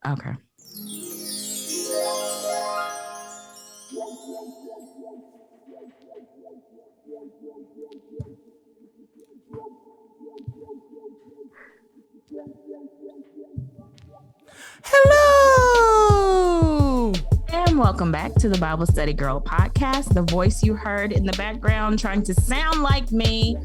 Okay. Hello! And welcome back to the Bible Study Girl podcast. The voice you heard in the background trying to sound like me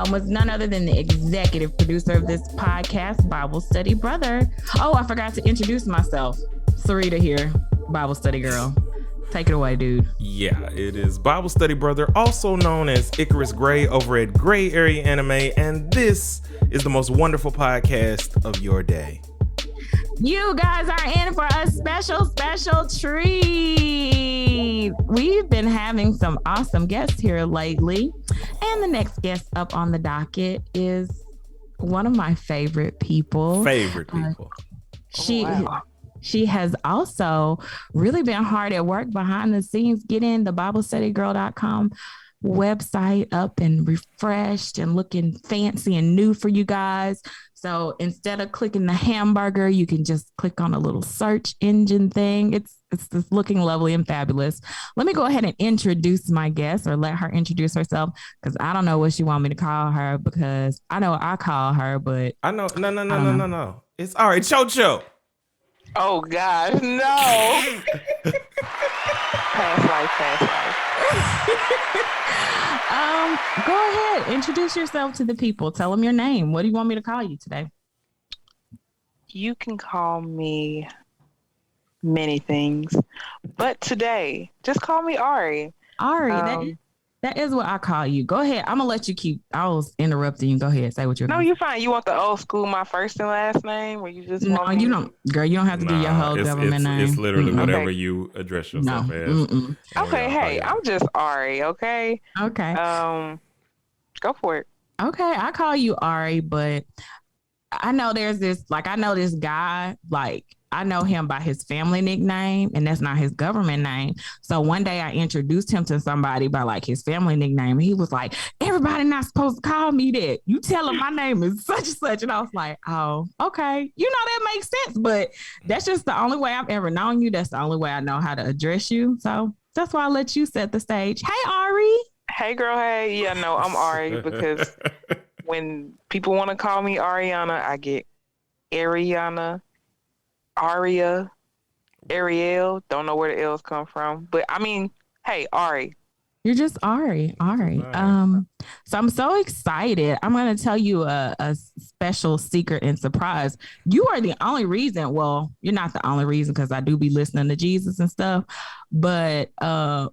was none other than the executive producer of this podcast, Bible Study Brother. Oh, I forgot to introduce myself. Sarita here, Bible Study Girl. Take it away, dude. Yeah, it is Bible Study Brother, also known as Icarus Gray over at Gray Area Anime, and this is the most wonderful podcast of your day. You guys are in for a special treat. We've been having some awesome guests here lately. And the next guest up on the docket is one of my favorite people. She has also really been hard at work behind the scenes, getting the BibleStudyGirl.com website up and refreshed and looking fancy and new for you guys. So instead of clicking the hamburger, you can just click on a little search engine thing. It's just looking lovely and fabulous. Let me go ahead and introduce my guest, or let her introduce herself, because I don't know what she want me to call her, because I know I call her, but I know. No. It's all right. Chocho. Oh God, no. Past life. Go ahead. Introduce yourself to the people. Tell them your name. What do you want me to call you today? You can call me many things, but today, just call me Ari. Ari, that is what I call you. Go ahead. I'm gonna let you keep. I was interrupting you. Go ahead. Say what you're. No, you're fine. You want the old school, my first and last name, or you just No, want me? you don't, girl. You don't have to do your whole government name. It's literally whatever Okay. you address yourself as. Okay, hey, I'm just Ari. Okay. Okay. Go for it. Okay, I call you Ari, but I know there's this. Like, I know this guy. Like, I know him by his family nickname, and that's not his government name. So one day I introduced him to somebody by like his family nickname. He was like, everybody not supposed to call me that. You tell him my name is such and such. And I was like, oh, okay. You know, that makes sense. But that's just the only way I've ever known you. That's the only way I know how to address you. So that's why I let you set the stage. Hey, Ari. Hey, girl. Hey. Yeah, no, I'm Ari, because when people want to call me Ariana, I get Ariana, Aria, Ariel. Don't know where the L's come from, but I mean, hey, Ari. You're just Ari. So I'm so excited. I'm going to tell you a special secret and surprise. You are the only reason. Well, you're not the only reason, because I do be listening to Jesus and stuff. But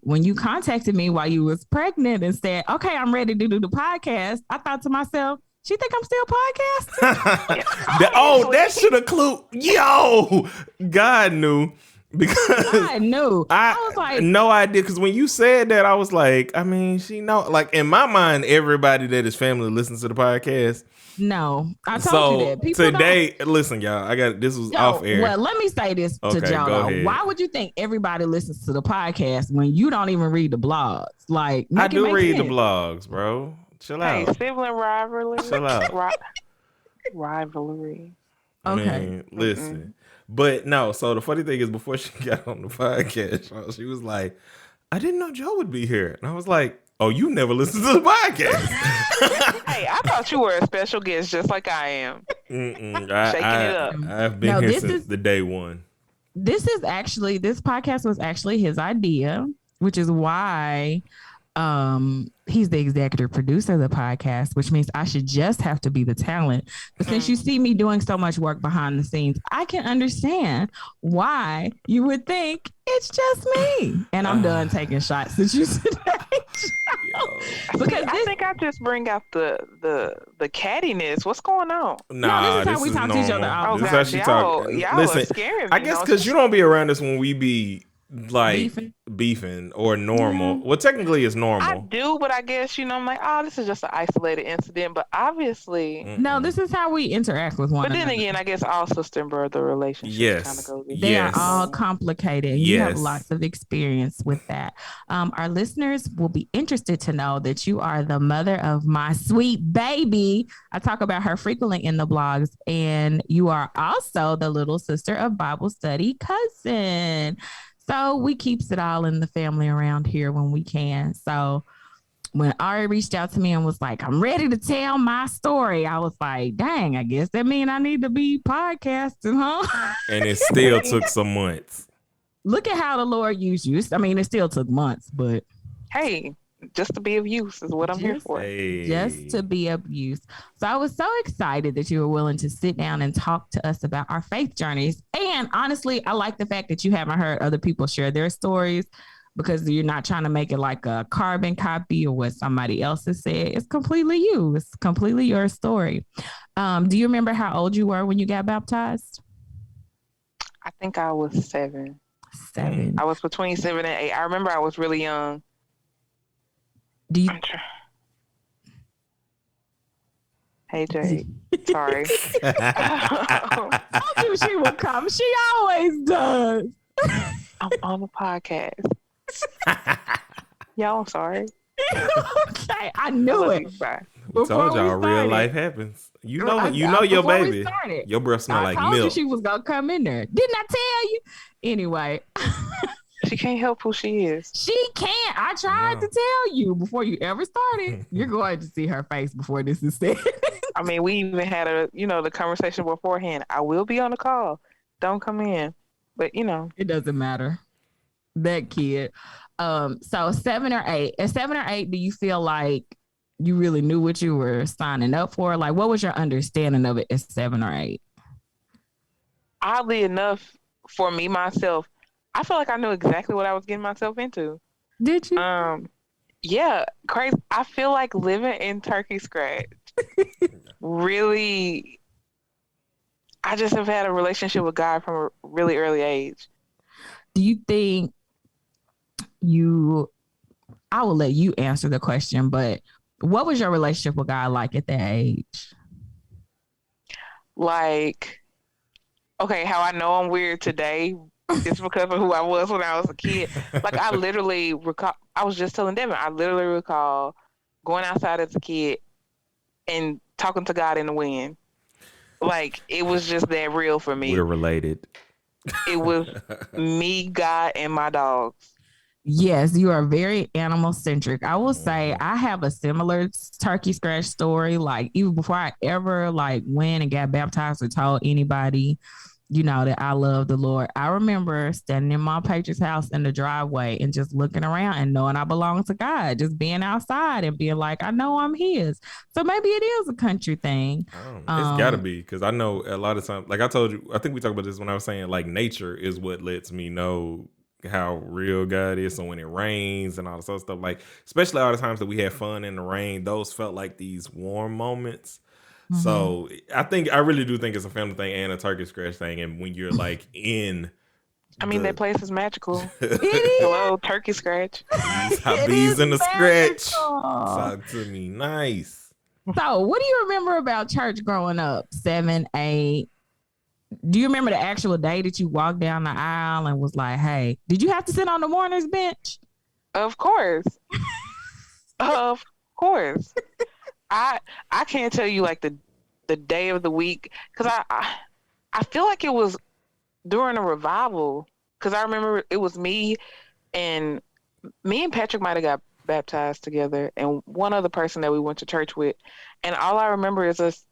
when you contacted me while you was pregnant and said, okay, I'm ready to do the podcast, I thought to myself, she think I'm still podcasting? That should have clued. Yo, God knew. Because I knew. I was like, no idea. Because when you said that, I was like, I mean, she know. Like, in my mind, everybody that is family listens to the podcast. No, I told you that. People today, listen, y'all. This was off air. Well, let me say this to y'all. Why would you think everybody listens to the podcast when you don't even read the blogs? Like, I do read the blogs, bro. Chill out. Hey, sibling rivalry. Chill out. Rivalry. Okay. Man, listen. But no, so the funny thing is, before she got on the podcast, she was like, I didn't know Joe would be here. And I was like, oh, you never listened to the podcast. Hey, I thought you were a special guest just like I am. Shaking it up. I've been here since the day one. This podcast was actually his idea, which is why he's the executive producer of the podcast, which means I should just have to be the talent. But since you see me doing so much work behind the scenes, I can understand why you would think it's just me. And I'm done taking shots since you said that. Because I think I just bring out the cattiness. What's going on? No, this is how we talk to each other. This is how she talk. Y'all Listen, are scaring me. I guess because you don't be around us when we be like beefing or normal. Well, technically it's I normal. do, but I guess, I'm like, oh, this is just an isolated incident. But obviously, No, this is how we interact with one but then another. again, I guess all sister and brother relationships kind of Yes. go the They are Yes. all complicated, and you have lots of experience with that. Our listeners will be interested to know that you are the mother of my sweet baby. I talk about her frequently in the blogs, and you are also the little sister of Bible study cousin. So we keeps it all in the family around here when we can. So when Ari reached out to me and was like, I'm ready to tell my story, I was like, dang, I guess that means I need to be podcasting, huh? And it still took some months. Look at how the Lord used you. I mean, it still took months, but hey, just to be of use is what I'm here for. Just to be of use. So I was so excited that you were willing to sit down and talk to us about our faith journeys. And honestly, I like the fact that you haven't heard other people share their stories, because you're not trying to make it like a carbon copy of what somebody else has said. It's completely you. It's completely your story. Do you remember how old you were when you got baptized? I think I was 7. 7. I was between 7 and 8. I remember I was really young. Do you? Hey, Jay. Sorry. I knew she would come. She always does. I'm on the podcast. Y'all, I'm sorry. Okay, I knew it. Bye. We told y'all real life happens. You know your baby. Your breath smell like milk. I told you she was gonna come in there. Didn't I tell you? Anyway. She can't help who she is. She can't. I tried to tell you before you ever started. You're going to see her face before this is said. I mean, we even had the conversation beforehand. I will be on the call. Don't come in. But it doesn't matter. That kid. So 7 or 8. At 7 or 8, do you feel like you really knew what you were signing up for? Like, what was your understanding of it at 7 or 8? Oddly enough, for me myself, I feel like I knew exactly what I was getting myself into. Did you? Yeah, crazy. I feel like living in Turkey Scratch really, I just have had a relationship with God from a really early age. Do you think I will let you answer the question, but what was your relationship with God like at that age? Like, okay, how I know I'm weird today is because of who I was when I was a kid. Like, I literally recall, I was just telling Devin, I literally recall going outside as a kid and talking to God in the wind. Like, it was just that real for me. We're related. It was me, God, and my dogs. Yes, you are very animal centric. I will say I have a similar Turkey Scratch story. Like, even before I ever went and got baptized or told anybody, that I love the Lord, I remember standing in my Patriots house in the driveway and just looking around and knowing I belong to God, just being outside and being like, I know I'm his. So maybe it is a country thing. It's gotta be, because I know a lot of times, like I told you, I think we talked about this when I was saying, like, nature is what lets me know how real God is. So when it rains and all this other stuff, like, especially all the times that we had fun in the rain, those felt like these warm moments. Mm-hmm. So I really do think it's a family thing and a Turkey Scratch thing. And when you're like in, that place is magical. It is. Hello, Turkey Scratch. Bees in the scratch. Talk to me, nice. So, what do you remember about church growing up? 7, 8. Do you remember the actual day that you walked down the aisle and was like, "Hey, did you have to sit on the mourner's bench?" Of course. Of course. I can't tell you like the day of the week, because I feel like it was during a revival, because I remember it was me and Patrick might have got baptized together, and one other person that we went to church with, and all I remember is us,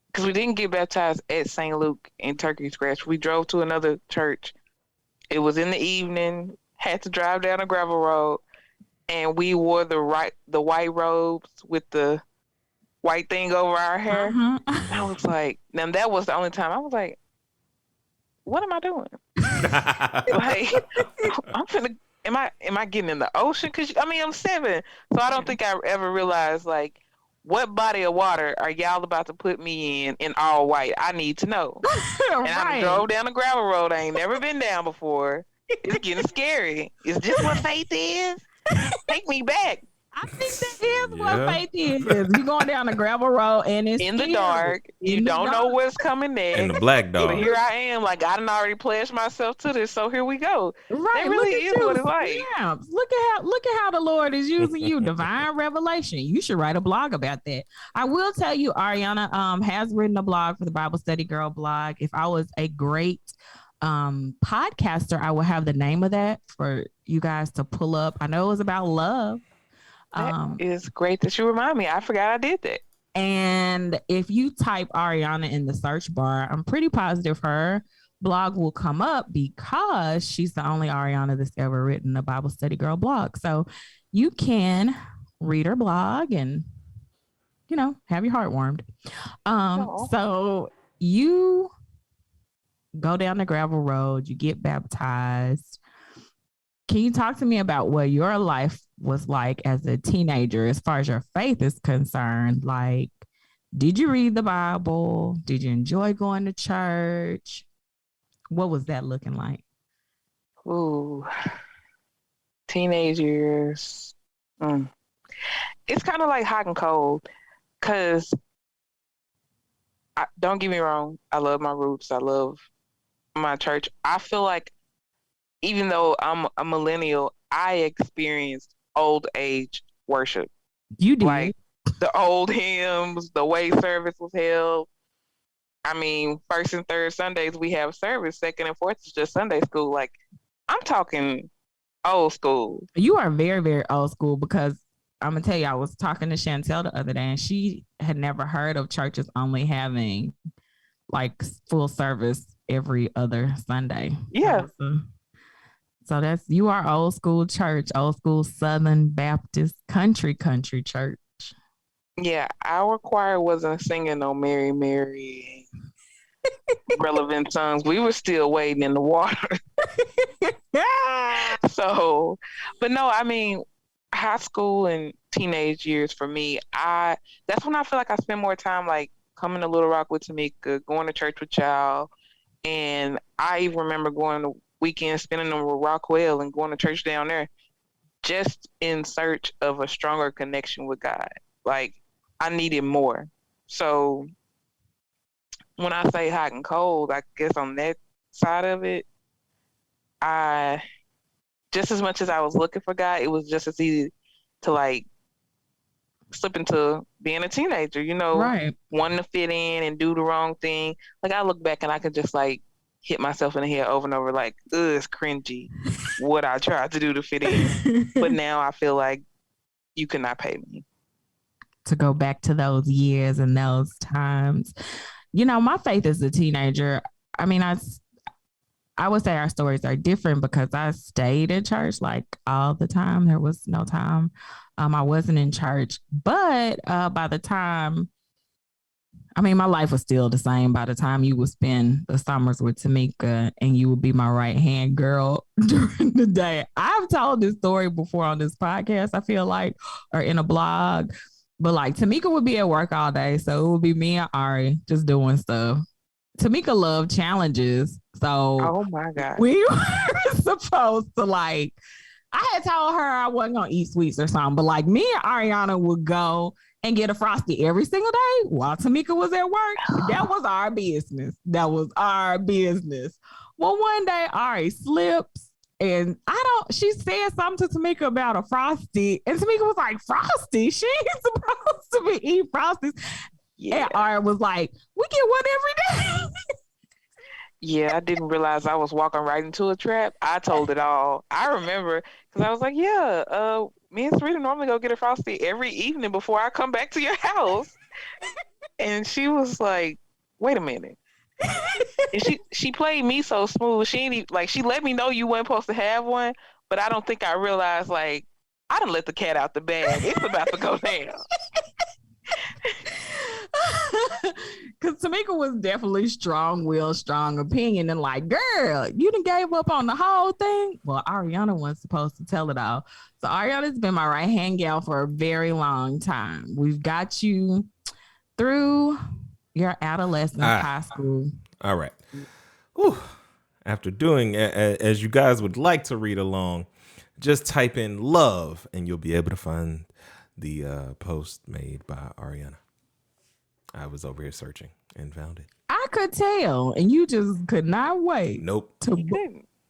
because we didn't get baptized at St. Luke in Turkey Scratch. We drove to another church. It was in the evening, had to drive down a gravel road, and we wore the white robes with the white thing over our hair. Mm-hmm. I was like, now that was the only time I was like, what am I doing? Like, I'm finna, am I getting in the ocean? Because I'm 7, so I don't think I ever realized like, what body of water are y'all about to put me in all white? I need to know. And I drove down the gravel road I ain't never been down before, It's getting scary. Is this what faith is? Take me back. I think that is what faith is. You going down the gravel road and it's in the scary. dark. You don't know what's coming next. And the black But dog. here I am, like I done already pledged myself to this, so here we go. Right. That really is what it's like. Look at how the Lord is using you. Divine revelation. You should write a blog about that. I will tell you, Ariana has written a blog for the Bible Study Girl blog. If I was a great podcaster, I would have the name of that for you guys to pull up. I know it was about love. That is great that you remind me. I forgot I did that. And if you type Ariana in the search bar, I'm pretty positive her blog will come up because she's the only Ariana that's ever written a Bible Study Girl blog. So you can read her blog and, have your heart warmed. So you go down the gravel road, you get baptized. Can you talk to me about what your life was like as a teenager, as far as your faith is concerned? Like, did you read the Bible? Did you enjoy going to church? What was that looking like? Ooh, teenage years. It's kind of like hot and cold, because don't get me wrong, I love my roots. I love my church. I feel like even though I'm a millennial, I experienced old age worship. You did. Like the old hymns, the way service was held. I mean, first and third Sundays we have service. Second and fourth is just Sunday school. Like, I'm talking old school. You are very, very old school, because I'm going to tell you, I was talking to Chantel the other day and she had never heard of churches only having like full service every other Sunday. Yeah. So you are old school church, old school Southern Baptist country church. Yeah, our choir wasn't singing no Mary, Mary relevant songs. We were still wading in the water. So, but no, I mean, high school and teenage years for me, that's when I feel like I spend more time like coming to Little Rock with Tamika, going to church with y'all. And I even remember going to weekends, spending them with Rockwell and going to church down there, just in search of a stronger connection with God. Like, I needed more. So when I say hot and cold, I guess on that side of it, just as much as I was looking for God, it was just as easy to like slip into being a teenager, right, wanting to fit in and do the wrong thing. Like, I look back and I could just like hit myself in the head over and over, like, it's cringy what I tried to do to fit in. But now I feel like you could not pay me to go back to those years and those times. My faith as a teenager, I mean, I would say our stories are different because I stayed in church like all the time. There was no time I wasn't in church. But by the time, I mean, my life was still the same by the time you would spend the summers with Tamika and you would be my right-hand girl during the day. I've told this story before on this podcast, I feel like, or in a blog. But like Tamika would be at work all day. So it would be me and Ari just doing stuff. Tamika loved challenges. So oh my God, we were supposed to like, I had told her I wasn't going to eat sweets or something, but like me and Ariana would go and get a Frosty every single day while Tamika was at work. That was our business. Well, one day Ari slips and she said something to Tamika about a Frosty, and Tamika was like, Frosty? She ain't supposed to be eating Frosties. Yeah. And Ari was like, we get one every day. Yeah, I didn't realize I was walking right into a trap. I told it all. I remember because I was like, yeah, me and Sarita normally go get a Frosty every evening before I come back to your house. And she was like, wait a minute. And she played me so smooth. She ain't even, like, she let me know you weren't supposed to have one, but I don't think I realized, like, I done let the cat out the bag. It's about to go down. Because Tamika was definitely strong-willed, strong opinion, and like, girl, you done gave up on the whole thing. Well, Ariana wasn't supposed to tell it all. So Ariana's been my right-hand gal for a very long time. We've got you through your adolescence, high school. All right. Whew. After doing as you guys would like to read along, just type in love and you'll be able to find the post made by Ariana. I was over here searching and found it. I could tell, and you just could not wait. Nope.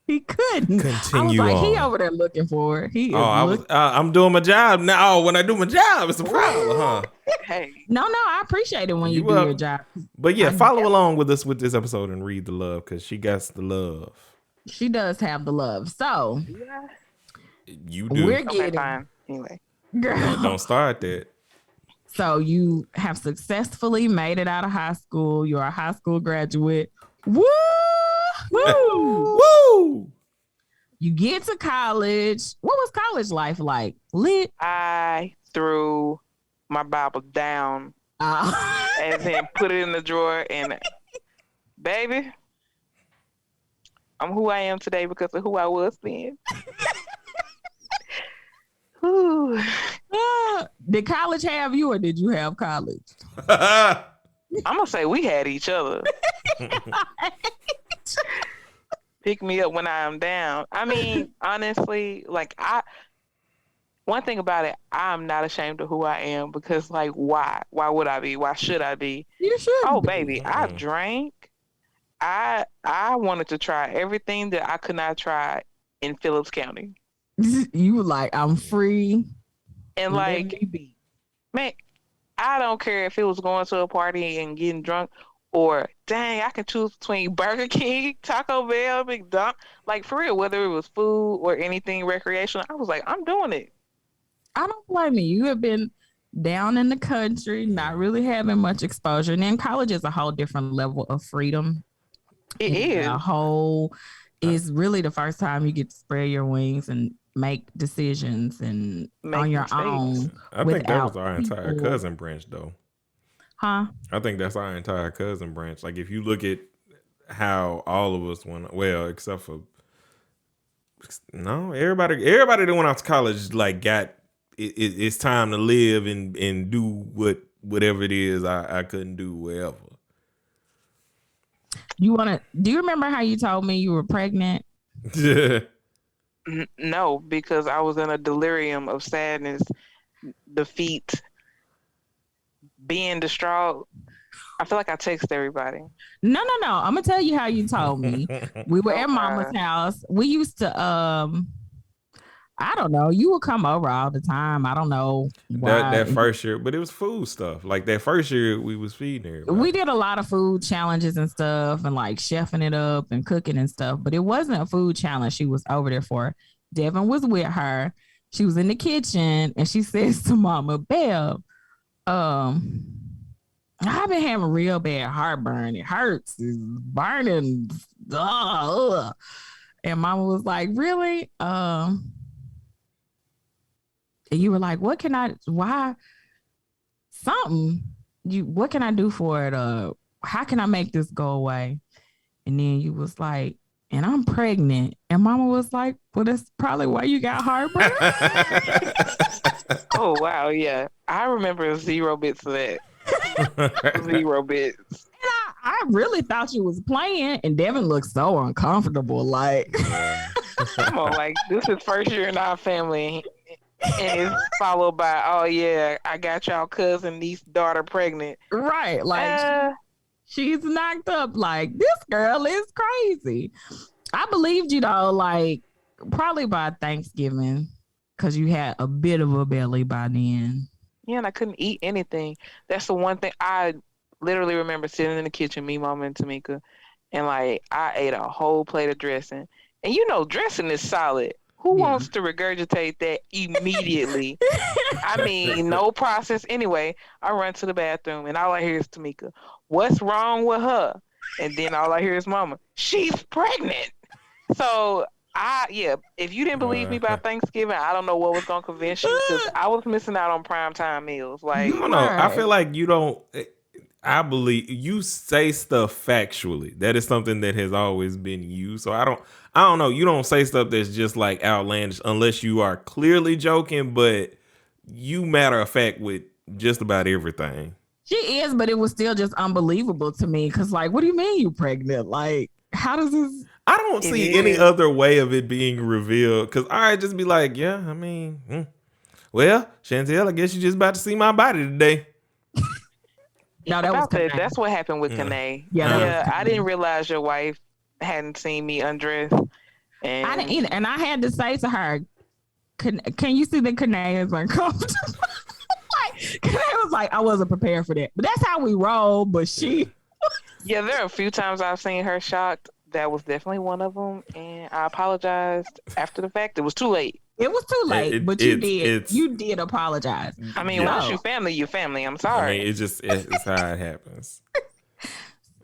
He couldn't. Continue I was like, on. he over there looking for it. He is I'm doing my job now. Oh, when I do my job, it's a problem, huh? Hey. No, I appreciate it when you do your job. But yeah, follow along with us with this episode and read the love because she got the love. She does have the love. So you do. We're getting fine. Anyway. Girl. Don't start that. So you have successfully made it out of high school. You're a high school graduate. Woo! Woo! Woo! You get to college. What was college life like? Lit? I threw my Bible down and then put it in the drawer and baby, I'm who I am today because of who I was then. Did college have you or did you have college? I'm gonna say we had each other. Pick me up when I am down. I mean, honestly, like one thing about it, I'm not ashamed of who I am because like why? Why would I be? Why should I be? You should. Oh baby, I drank. I wanted to try everything that I could not try in Phillips County. You were like, I'm free. And like, man, I don't care if it was going to a party and getting drunk or dang, I can choose between Burger King, Taco Bell, McDonald's. Like for real, whether it was food or anything recreational, I was like, I'm doing it. I don't blame you. You have been down in the country, not really having much exposure. And then college is a whole different level of freedom. It is. It's really the first time you get to spread your wings and make decisions and on your own. I think that was our entire cousin branch though. Huh? I think that's our entire cousin branch. Like if you look at how all of us went, well, except for everybody that went out to college like got it's time to live and do whatever it is I couldn't do wherever. Do you remember how you told me you were pregnant? No, because I was in a delirium of sadness, defeat, being distraught. I feel like I text everybody. No. I'm gonna tell you how you told me. We were at Mama's house. We used to I don't know. You would come over all the time. I don't know why. That first year, but it was food stuff. Like that first year, we was feeding everybody. We did a lot of food challenges and stuff, and like chefing it up and cooking and stuff. But it wasn't a food challenge she was over there for. Devin was with her. She was in the kitchen, and she says to Mama, "Belle, I've been having real bad heartburn. It hurts. It's burning." And Mama was like, "Really?" And you were like, what can I do for it? How can I make this go away? And then you was like, and I'm pregnant. And Mama was like, well, that's probably why you got heartburn. Oh, wow. Yeah. I remember 0 bits of that. 0 bits. And I really thought you was playing. And Devin looked so uncomfortable. Like, come on, like, this is first year in our family. And it's followed by, oh yeah, I got y'all cousin, niece, daughter pregnant. Right. Like she's knocked up. Like this girl is crazy. I believed you though, like probably by Thanksgiving, because you had a bit of a belly by then. Yeah, and I couldn't eat anything. That's the one thing I literally remember sitting in the kitchen, me, Mama, and Tamika, and like I ate a whole plate of dressing. And you know, dressing is solid. Who wants to regurgitate that immediately? I mean, no process. Anyway, I run to the bathroom and all I hear is Tamika, what's wrong with her? And then all I hear is Mama, she's pregnant. So if you didn't believe me by Thanksgiving, I don't know what was going to convince you because I was missing out on primetime meals. Like, no, I feel like you don't. I believe you say stuff factually. That is something that has always been you. So I don't know. You don't say stuff that's just like outlandish unless you are clearly joking, but you matter of fact with just about everything. She is, but it was still just unbelievable to me. Cause like, what do you mean you pregnant? Like, how does this? I don't It see any is. other way of it being revealed because I'd just be like, yeah, I mean, well, Chantel, I guess you just about to see my body today. No, that was About that, Kanye. that's what happened with Mm. Kanae. Yeah, that was Yeah, I Kanye. didn't realize your wife hadn't seen me undressed. I didn't And either. And I had to say to her, can you see that Kanye is uncomfortable? Like, Kanye was like, I wasn't prepared for that. But that's how we roll. But she, yeah, there are a few times I've seen her shocked. That was definitely one of them. And I apologized after the fact. It was too late. it was too late, but It's you did apologize. I mean, yeah. once So, you family, you family. I'm I sorry. mean, it's how it happens.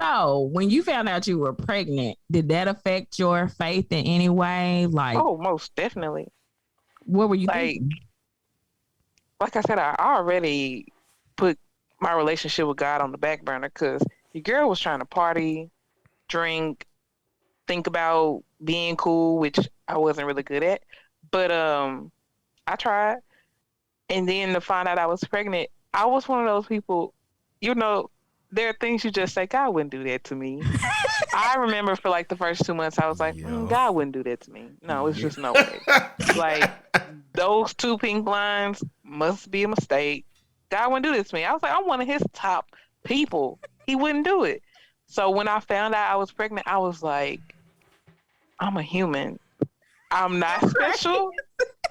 so when you found out you were pregnant, did that affect your faith in any way? Like, Oh, most definitely. what were you Like, thinking? like I said, I already put my relationship with God on the back burner because your girl was trying to party, drink, think about being cool, which I wasn't really good at. But I tried. And then to find out I was pregnant, I was one of those people, you know, there are things you just say, God wouldn't do that to me. I remember for like the first 2 months, I was like, Yeah. God wouldn't do that to me. No, it's just no way. Like, those 2 pink lines must be a mistake. God wouldn't do this to me. I was like, I'm one of his top people. He wouldn't do it. So when I found out I was pregnant, I was like, I'm a human. I'm not special.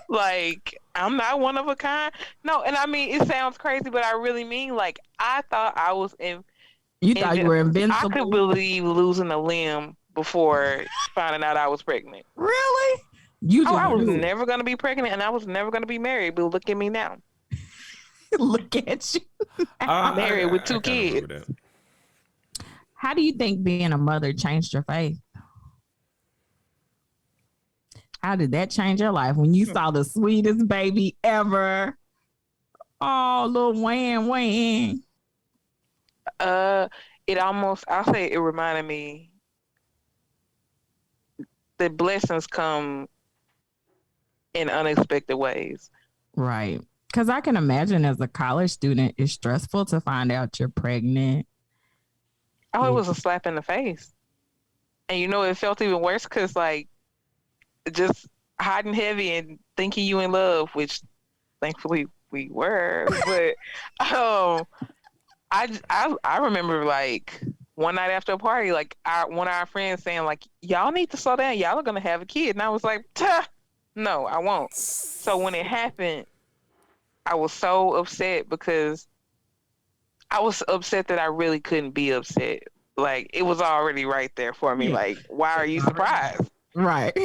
Like, I'm not one of a kind. No, and I mean, it sounds crazy, but I really mean, like, I thought I was You thought you were I could invincible? believe losing a limb before finding out I was pregnant. Really? You Oh, just I was knew. never going to be pregnant and I was never going to be married, but look at me now. Look at you. Married with 2 I kinda agree kids. with that. How do you think being a mother changed your faith? How did that change your life when you saw the sweetest baby ever? Oh, little Wham. It almost, I'll say it reminded me that blessings come in unexpected ways. Right. Because I can imagine as a college student, it's stressful to find out you're pregnant. Oh, it was a slap in the face. And you know, it felt even worse because, like, just hot and heavy and thinking you in love, which thankfully we were. But I remember, like, one night after a party, like, one of our friends saying, like, y'all need to slow down. Y'all are gonna have a kid. And I was like, no, I won't. So when it happened, I was so upset because I was upset that I really couldn't be upset. Like, it was already right there for me. Yeah. Like, why are you surprised? Right.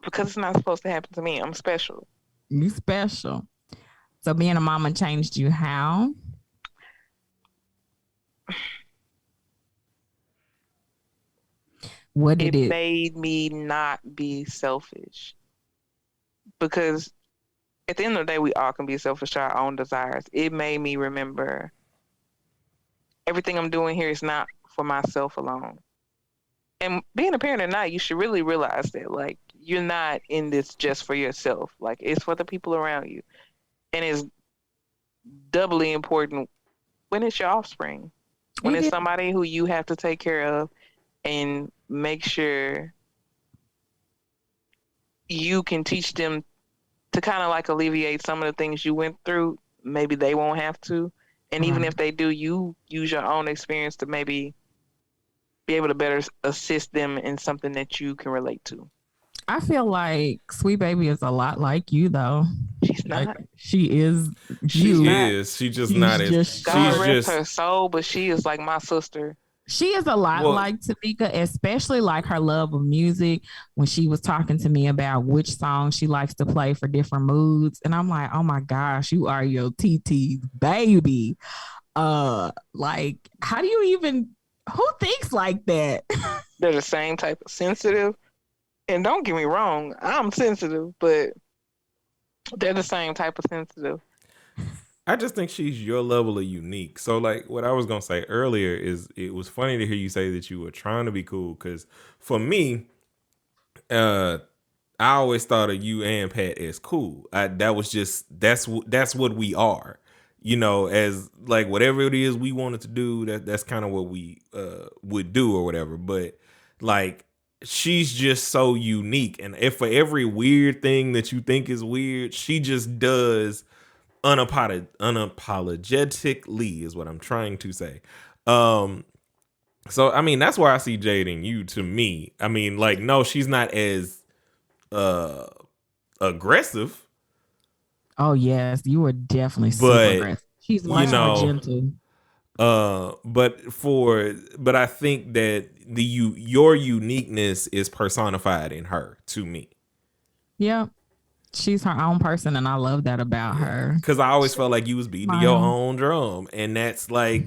Because it's not supposed to happen to me. I'm special. You special. So being a mama changed you how? What did It it? made me not be selfish. Because at the end of the day, we all can be selfish to our own desires. It made me remember everything I'm doing here is not for myself alone. And being a parent or not, you should really realize that, like, you're not in this just for yourself. Like, it's for the people around you. And it's doubly important when it's your offspring, when It it's is. somebody who you have to take care of and make sure you can teach them to kind of like alleviate some of the things you went through. Maybe they won't have to. And even Right. if they do, you use your own experience to maybe be able to better assist them in something that you can relate to. I feel like Sweet Baby is a lot like you, though. She's Like not. she is She you. is. She just She's not as. just God She's rest just. her soul, but she is like my sister. She is a lot Well, like Tamika, especially like her love of music when she was talking to me about which song she likes to play for different moods. And I'm like, oh my gosh, you are your TT's baby. Like, how do you even who thinks like that? They're the same type of sensitive. And don't get me wrong, I'm sensitive, but they're the same type of sensitive. I just think she's your level of unique. So, like, what I was gonna say earlier is, it was funny to hear you say that you were trying to be cool. Because for me, I always thought of you and Pat as cool. That was just that's what we are. You know, as like whatever it is we wanted to do, that's kind of what we would do or whatever. But like she's just so unique. And if for every weird thing that you think is weird, she just does unapologetically is what I'm trying to say. So I mean, that's why I see Jade in you. To me, I mean, like, no, she's not as uh aggressive, Oh yes, you were definitely super but aggressive. She's you much more know, gentle. but I think that your uniqueness is personified in her to me. Yeah, she's her own person, and I love that about Yeah, her. because I always She felt like you was beating your smile. own drum, and that's like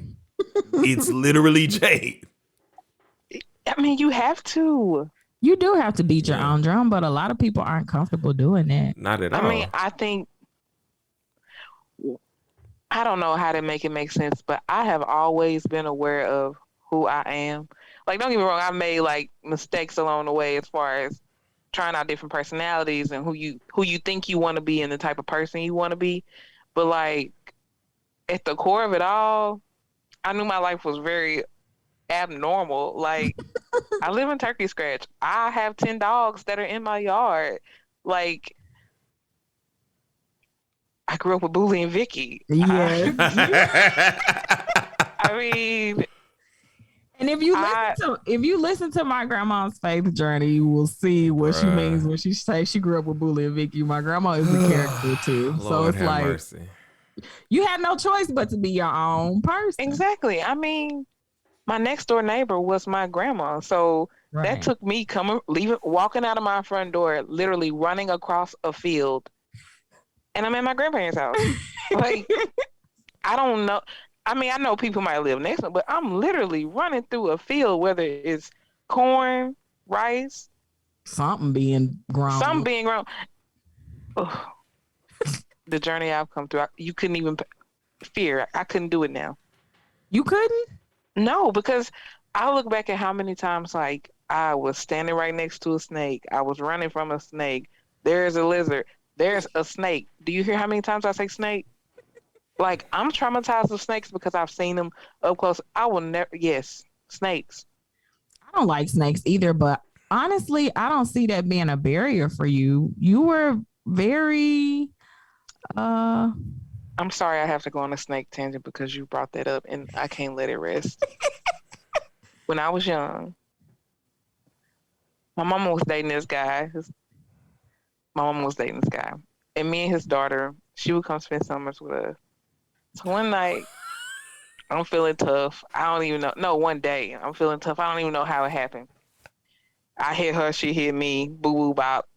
it's literally Jade. I mean, you have to. You do have to beat your Yeah, own drum, but a lot of people aren't comfortable doing that. not at I mean, all. I think I don't know how to make it make sense, but I have always been aware of who I am. Like, don't get me wrong, I made like mistakes along the way as far as trying out different personalities and who you think you want to be and the type of person you want to be. But like at the core of it all, I knew my life was very abnormal. Like I live in Turkey Scratch. I have 10 dogs that are in my yard. Like I grew up with Bully and Vicky. Yes. I mean, And I if you listen to my grandma's faith journey, you will see what she means Bruh. when she says she grew up with Bully and Vicky. My grandma is a character too. So Lord it's have like mercy. you had no choice but to be your own person. exactly. I mean, my next door neighbor was my grandma. So that Right. took me walking out of my front door, literally running across a field, and I'm at my grandparents' house. Like, I don't know. I mean, I know people might live next to me, but I'm literally running through a field, whether it's corn, rice, Something being something grown. being grown. Ugh, the journey I've come through, you couldn't even fear. I couldn't do it now. You couldn't? No, because I look back at how many times like I was standing right next to a snake. I was running from a snake. There's a lizard. There's a snake. Do you hear how many times I say snake? Like I'm traumatized of snakes because I've seen them up close. I will never. Yes, snakes. I don't like snakes either, but honestly, I don't see that being a barrier for you. You were very uh I'm sorry I have to go on a snake tangent because you brought that up and I can't let it rest. When I was young, my mama was dating this guy. My mama was dating this guy, and me and his daughter, she would come spend summers with us. So one night, I'm feeling tough. I don't even know. No, one day I'm feeling tough. I don't even know how it happened. I hit her, she hit me. Boo boo bop.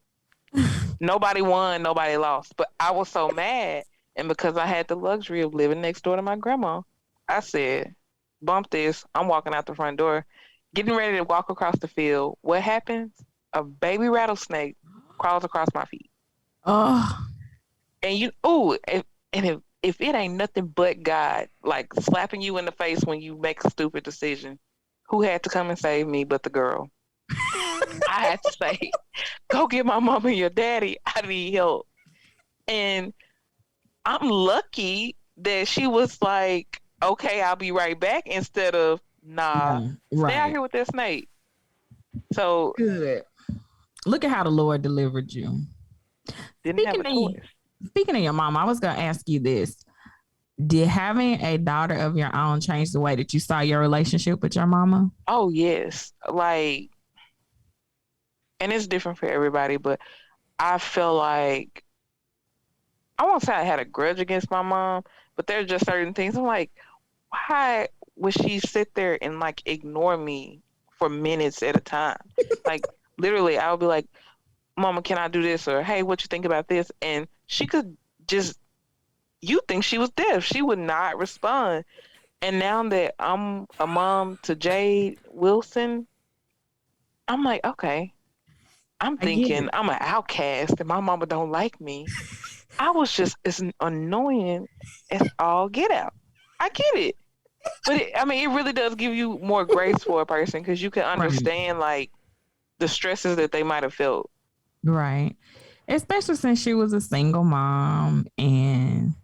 Nobody won, nobody lost. But I was so mad, and because I had the luxury of living next door to my grandma, I said, "Bump this." I'm walking out the front door, getting ready to walk across the field. What happens? A baby rattlesnake crawls across my feet. oh And if it ain't nothing but God, like slapping you in the face when you make a stupid decision, who had to come and save me but the girl? I had to say, go get my mom and your daddy. I need help. And I'm lucky that she was like, okay, I'll be right back instead of, nah, yeah, stay out right. here with that snake. So Good. Look at how the Lord delivered you. didn't have Speaking a of choice. speaking of your mom, I was gonna ask you this. Did having a daughter of your own change the way that you saw your relationship with your mama? Oh, yes. Like, and it's different for everybody, but I feel like I won't say I had a grudge against my mom, but there's just certain things I'm like, why would she sit there and like ignore me for minutes at a time? Like literally, I would be like, "Mama, can I do this?" Or "Hey, what you think about this?" And she could just, you think she was deaf. She would not respond. And now that I'm a mom to Jade Wilson, I'm like, okay. I'm I get thinking it. I'm an outcast and my mama don't like me. I was just as annoying as all get out. I get it. But I mean, it really does give you more grace for a person because you can Right. understand like the stresses that they might have felt. Right. Especially since she was a single mom and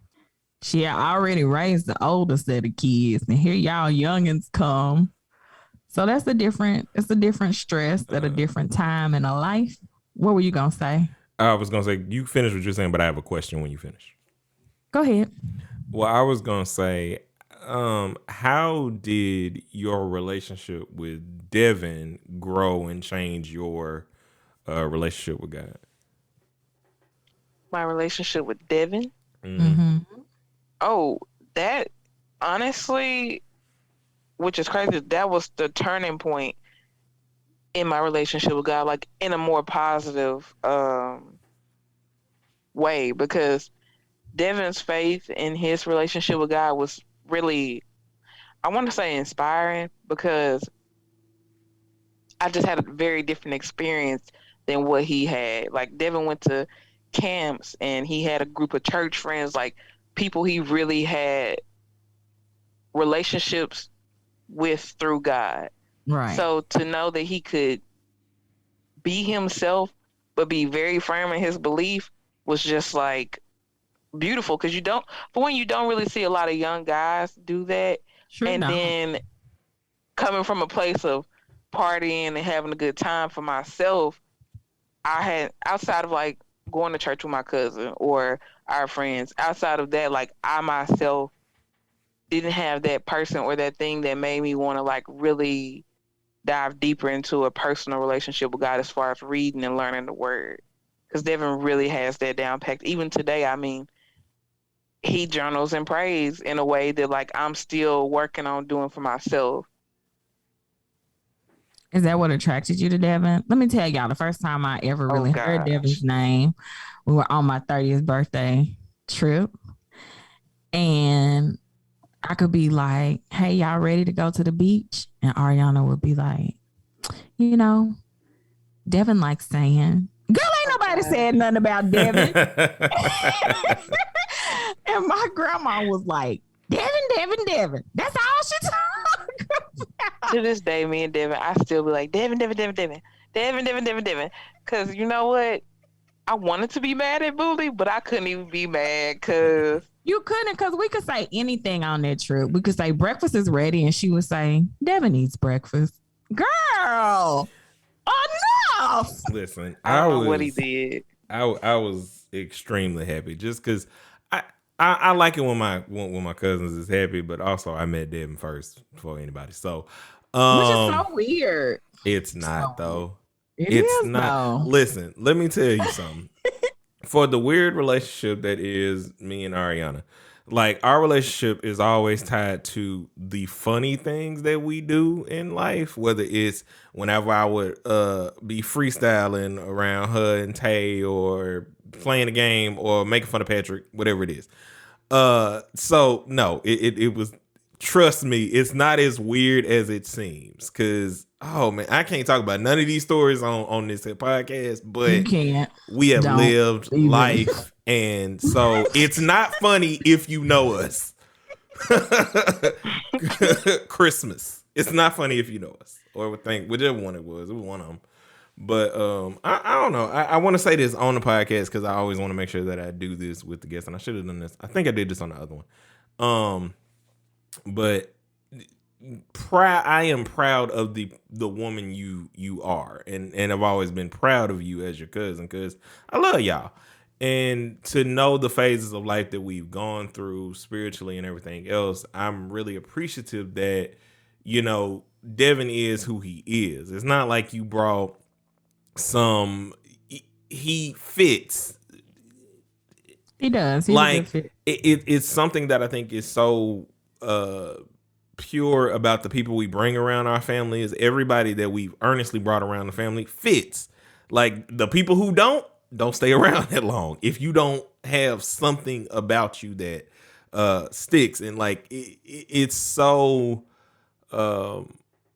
she had already raised the older set of kids. And here y'all youngins come. So that's it's a different stress at a different time in a life. What were you gonna say? I was gonna say you finish what you're saying, but I have a question when you finish. Go ahead. Well, I was gonna say, how did your relationship with Devin grow and change your relationship with God? My relationship with Devin. Mm-hmm. Mm-hmm. Oh, that honestly, which is crazy, that was the turning point in my relationship with God, like in a more positive way, because Devin's faith in his relationship with God was really, I want to say, inspiring, because I just had a very different experience than what he had. Like, Devin went to camps and he had a group of church friends, like people he really had relationships with through God. Right. So to know that he could be himself but be very firm in his belief was just like beautiful, because for one, you don't really see a lot of young guys do that. Sure And don't. then coming from a place of partying and having a good time for myself, I had, outside of like going to church with my cousin or our friends, outside of that, like I myself didn't have that person or that thing that made me want to like really dive deeper into a personal relationship with God as far as reading and learning the word. Because Devin really has that down packed. Even today, I mean, he journals and prays in a way that like I'm still working on doing for myself. Is that what attracted you to Devin? Let me tell y'all, the first time I ever Oh really heard gosh. Devin's name, we were on my 30th birthday trip. And I could be like, hey, y'all ready to go to the beach? And Ariana would be like, you know, Devin likes saying, girl, ain't Oh nobody god. said nothing about Devin. And my grandma was like, Devin, Devin, Devin. That's all she talked about. To this day, me and Devin, I still be like, Devin, Devin, Devin, Devin, Devin, Devin, Devin, Devin. Because you know what? I wanted to be mad at Booty, but I couldn't even be mad because You couldn't, because we could say anything on that trip. We could say breakfast is ready, and she would say, Devin eats breakfast. Girl, enough. Listen, I don't know what he did. I was extremely happy just because I, I like it when my cousins is happy, but also I met Devin first before anybody. So, Which is so um, weird. it's not So weird. though. It It's is not. though. Listen, let me tell you something. For the weird relationship that is me and Ariana, like our relationship is always tied to the funny things that we do in life, whether it's whenever I would be freestyling around her and Tay or playing a game or making fun of Patrick, whatever it is. So no, it was, trust me, it's not as weird as it seems. Cause oh man, I can't talk about none of these stories on this podcast, You but can't. we have Don't lived either. life, and so it's not funny if you know us. Christmas. It's not funny if you know us, or would think whichever one it was. It was one of them. But I don't know. I want to say this on the podcast because I always want to make sure that I do this with the guests, and I should have done this. I think I did this on the other one. But I am proud of the woman you are, and I've always been proud of you as your cousin because I love y'all. And to know the phases of life that we've gone through spiritually and everything else, I'm really appreciative that, Devin is who he is. It's not like you brought some, he fits. He does. He's a good Like fit. it's something that I think is so pure about the people we bring around our family is everybody that we've earnestly brought around the family fits. Like the people who don't stay around that long if you don't have something about you that sticks. And like it's so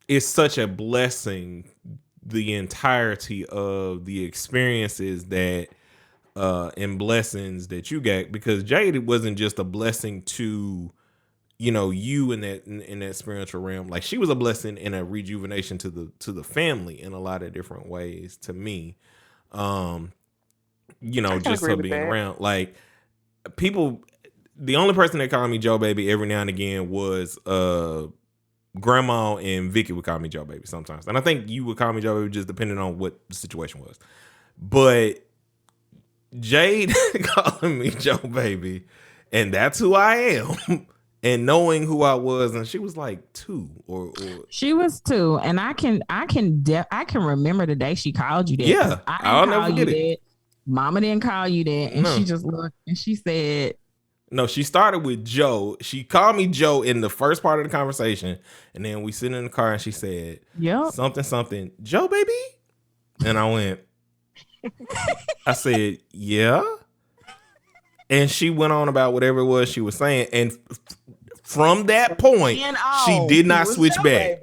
it's such a blessing, the entirety of the experiences that and blessings that you got, because Jade wasn't just a blessing to you in that spiritual realm. Like she was a blessing and a rejuvenation to the family in a lot of different ways to me. I can Just agree her with being that. around, like people, the only person that called me Joe Baby every now and again was Grandma and Vicky would call me Joe Baby sometimes, and I think you would call me Joe Baby just depending on what the situation was. But Jade calling me Joe Baby, and that's who I am. And knowing who I was, and she was like 2 or she was 2, and I can remember the day she called you that. Yeah, I'll never forget it. Mama didn't call you that, and she just looked and she said, no, she started with Joe. She called me Joe in the first part of the conversation, and then we sit in the car and she said, "Yep, something, Joe Baby," and I went, I said, "Yeah," and she went on about whatever it was she was saying, and from that point, she did not switch back.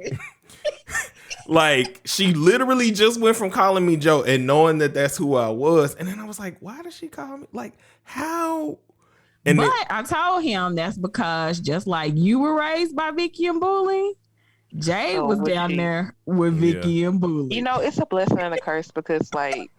Like, she literally just went from calling me Joe and knowing that that's who I was. And then I was like, why does she call me? Like, how? And but I told him that's because just like you were raised by Vicky and Bully, Jay was down there with Vicky and Bully. You know, it's a blessing and a curse because, like,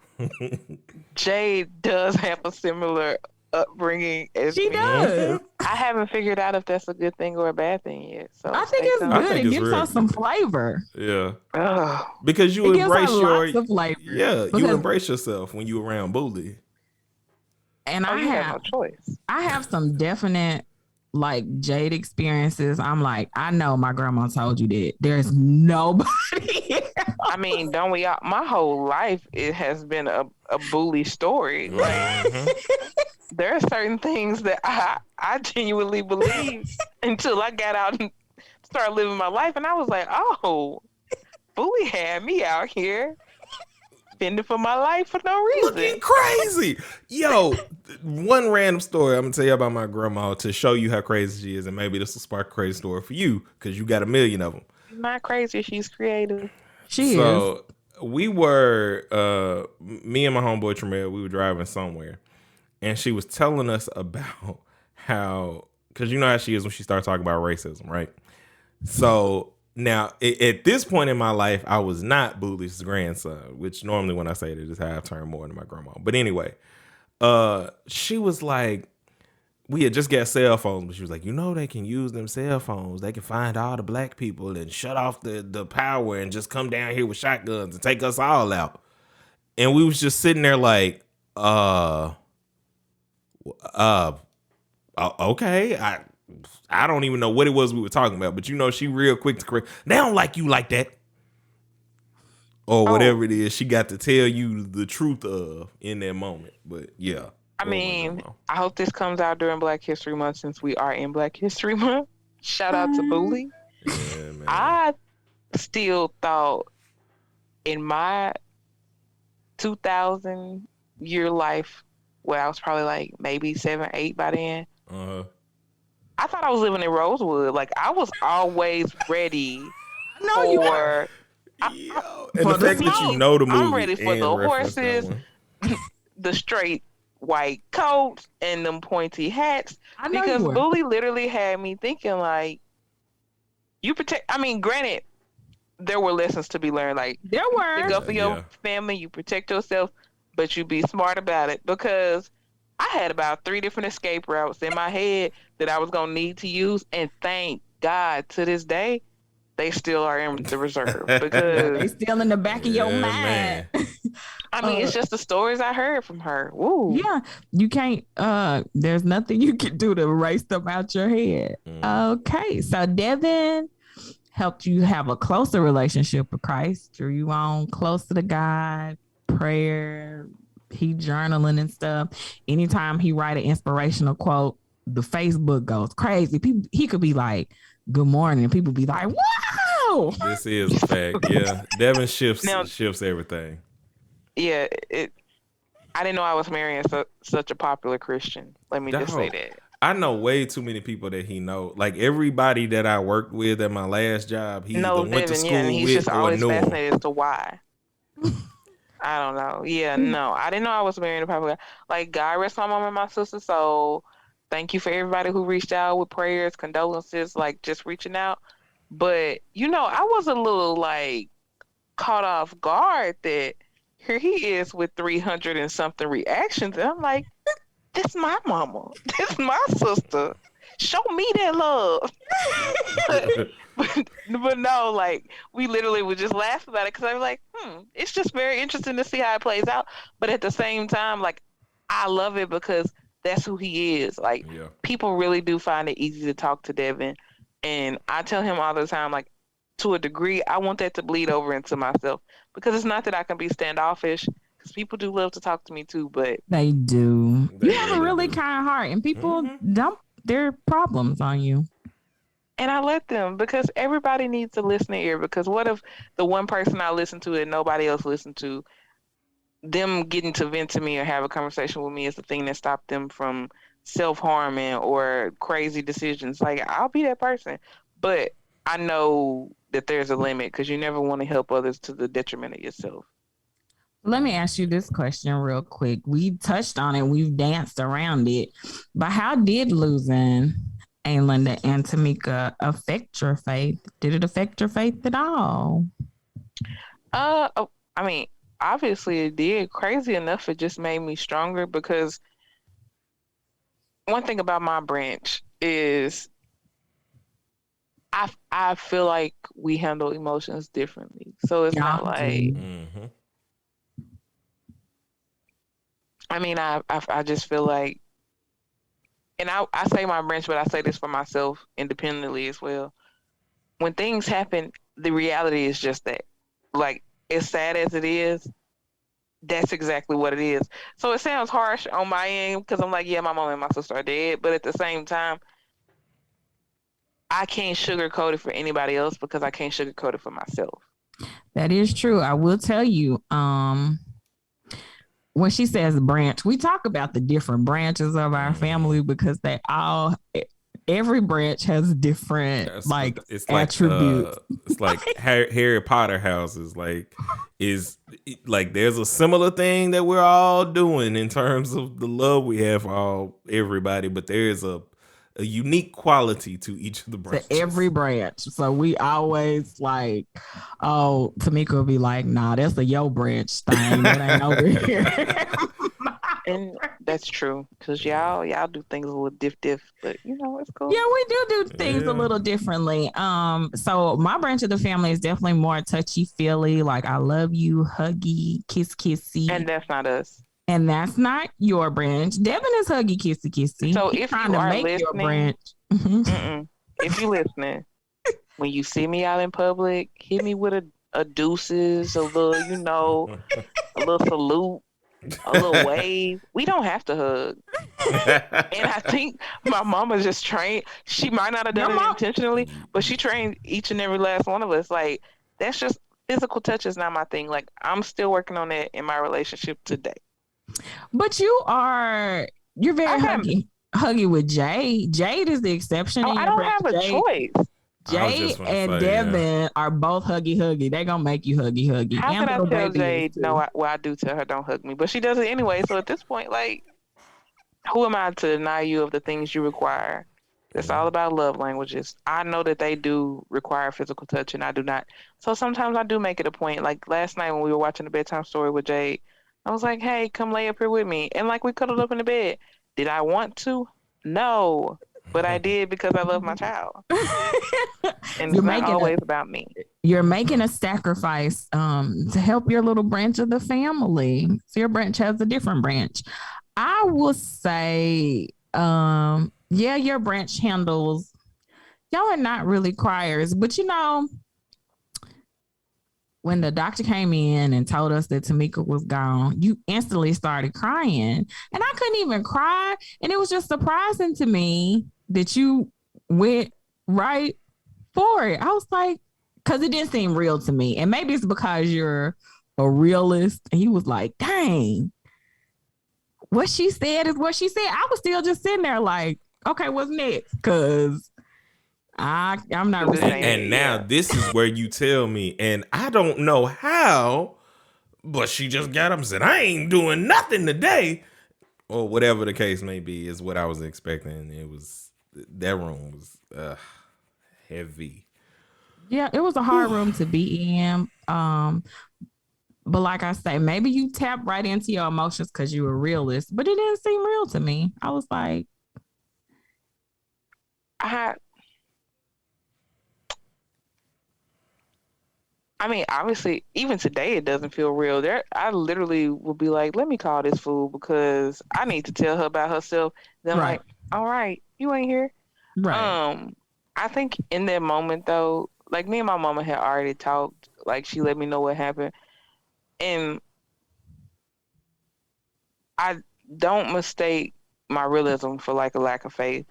Jay does have a similar upbringing as she me. does. I haven't figured out if that's a good thing or a bad thing yet. So I think it's good. It gives us some flavor. Yeah. Ugh. Because you embrace lots of flavor. Yeah, you embrace yourself when you around Bully. And I have no choice. I have some definite like Jade experiences. I'm like, I know my grandma told you that. There's nobody else. I mean, don't we all? My whole life it has been a Bully story. Like, there are certain things that I genuinely believe until I got out and started living my life, and I was like, oh, Bully had me out here fending for my life for no reason. Looking crazy. Yo, one random story I'm gonna tell you about my grandma to show you how crazy she is, and maybe this will spark a crazy story for you because you got a million of them. She's not crazy. She's creative. She is. So we were, me and my homeboy Tremel, we were driving somewhere, and she was telling us about how, because you know how she is when she starts talking about racism, right? So now, at this point in my life, I was not Bully's grandson, which normally when I say that is how I turn more into my grandma. But anyway, she was like, we had just got cell phones, but she was like, you know, they can use them cell phones. They can find all the black people and shut off the power and just come down here with shotguns and take us all out. And we was just sitting there like, okay, I don't even know what it was we were talking about, but you know, she real quick to correct. They don't like you like that. Or whatever it is she got to tell you the truth of in that moment. But yeah. I mean, I hope this comes out during Black History Month since we are in Black History Month. Shout out to Bully. Yeah, man. I still thought in my 2000 year life, where I was probably like maybe 7, 8 by then, I thought I was living in Rosewood. Like, I was always ready for... And the fact that you know the movie. I'm ready for the horses, the straight white coats, and them pointy hats. Because Bully literally had me thinking, like, you protect... I mean, granted, there were lessons to be learned. Like, there were. You go for your family, you protect yourself, but you be smart about it. Because I had about 3 different escape routes in my head that I was going to need to use. And thank God, to this day, they still are in the reserve. Because they still in the back of your mind. I mean, it's just the stories I heard from her. Woo. Yeah, you can't, there's nothing you can do to erase them out your head. Okay, so Devin helped you have a closer relationship with Christ, drew you on closer to God, prayer, he journaling and stuff. Anytime he write an inspirational quote, the Facebook goes crazy. People, he could be like, good morning, and people be like, wow. This is a fact. Yeah, Devin shifts everything. Yeah, I didn't know I was marrying such a popular Christian. Let me just say that. I know way too many people that he know. Like, everybody that I worked with at my last job, he either went to school and he's with just or always knew him. fascinated as to why. I don't know. Yeah, no, I didn't know I was marrying a popular. Like, God rest my mom and my sister. So thank you for everybody who reached out with prayers, condolences, like just reaching out. But, you know, I was a little like caught off guard that here he is with 300 and something reactions. And I'm like, this my mama. This my sister. Show me that love. But no, like we literally would just laugh about it because I'm like, it's just very interesting to see how it plays out. But at the same time, like I love it because that's who he is. Like Yeah. people really do find it easy to talk to Devin, and I tell him all the time, like to a degree, I want that to bleed over into myself because it's not that I can be standoffish because people do love to talk to me too, but They do. They You have a really really do. kind heart, and people Hmm. dump their problems on you. and I let them because everybody needs a listening ear. Because what if the one person I listen to and nobody else listened to, them getting to vent to me or have a conversation with me is the thing that stopped them from self harming or crazy decisions. Like I'll be that person, but I know that there's a limit because you never want to help others to the detriment of yourself. Let me ask you this question real quick. We touched on it, we've danced around it, but how did losing Aylinda and Tamika affect your faith? Did it affect your faith at all? Oh, I mean, obviously it did. Crazy enough, it just made me stronger because one thing about my branch is I feel like we handle emotions differently. So it's Y'all not like do. Hmm. I mean I just feel like and I say my branch, but I say this for myself independently as well. When things happen, the reality is just that. Like as sad as it is, that's exactly what it is. So it sounds harsh on my end because I'm like, yeah, my mom and my sister are dead, but at the same time, I can't sugarcoat it for anybody else because I can't sugarcoat it for myself. That is true. I will tell you, when she says branch, we talk about the different branches of our Hmm. family because they all every branch has different That's like it's like attributes. Harry Potter houses. Like is like there's a similar thing that we're all doing in terms of the love we have for everybody, but there's a unique quality to each of the To every branches. branch. So we always like, oh, Tamika will be like, nah, that's a yo branch thing. That ain't over here. And that's true because Yeah. y'all do things a little diff, but it's Yeah, cool. we do things a Yeah. little differently. So my branch of the family is definitely more touchy feely, like I love you, huggy, kiss kissy. And that's not us. And that's not your branch. Devin is huggy kissy kissy. So He's if trying you to are make your listening, branch. Mhm. if you listening, when you see me out in public, hit me with a deuces, a little, a little salute, a little wave. We don't have to hug. And I think my mama just trained. She might not have Your done it mom, intentionally, but she trained each and every last one of us. Like that's just physical touch is not my thing. Like I'm still working on that in my relationship today. but you're very I got. huggy with Jade. Jade is the exception Oh, in I your don't branch. have a choice. I was Jade just gonna and say, yeah. Devin are both huggy. They gonna make you huggy. How And can I little tell baby is Jade no? too. I do tell her don't hug me, but she does it anyway. So at this point, like, who am I to deny you of the things you require? It's Yeah. all about love languages. I know that they do require physical touch, and I do not. So sometimes I do make it a point. Like last night when we were watching the bedtime story with Jade, I was like, "Hey, come lay up here with me," and like we cuddled up in the bed. Did I want to? No, but I did because I love my child, and you're it's not making a always about me. you're making a sacrifice to help your little branch of the family. So your branch has a different branch. I will say, yeah, your branch handles y'all are not really criers, but when the doctor came in and told us that Tamika was gone, you instantly started crying. And I couldn't even cry. And it was just surprising to me that you went right for it. I was like, because it didn't seem real to me. And maybe it's because you're a realist. And he was like, dang, what she said is what she said. I was still just sitting there like, okay, what's next? Because I'm not Because this And, ain't receiving. it. and now Yeah. this is where you tell me, and I don't know how, but she just got up and said, I ain't doing nothing today. Or whatever the case may be, is what I was expecting. It was that room was heavy. Yeah, it was a Whew. hard room to be in. But like I say, maybe you tap right into your emotions because you were realist, but it didn't seem real to me. I was like, I I mean, obviously, even today it doesn't feel real. There, I literally will be like, "Let me call this fool because I need to tell her about herself." Then, Right. like, "All right, you ain't here." Right. Um, I think in that moment though, like me and my mama had already talked. Like she let me know what happened, and I don't mistake my realism for like a lack of faith.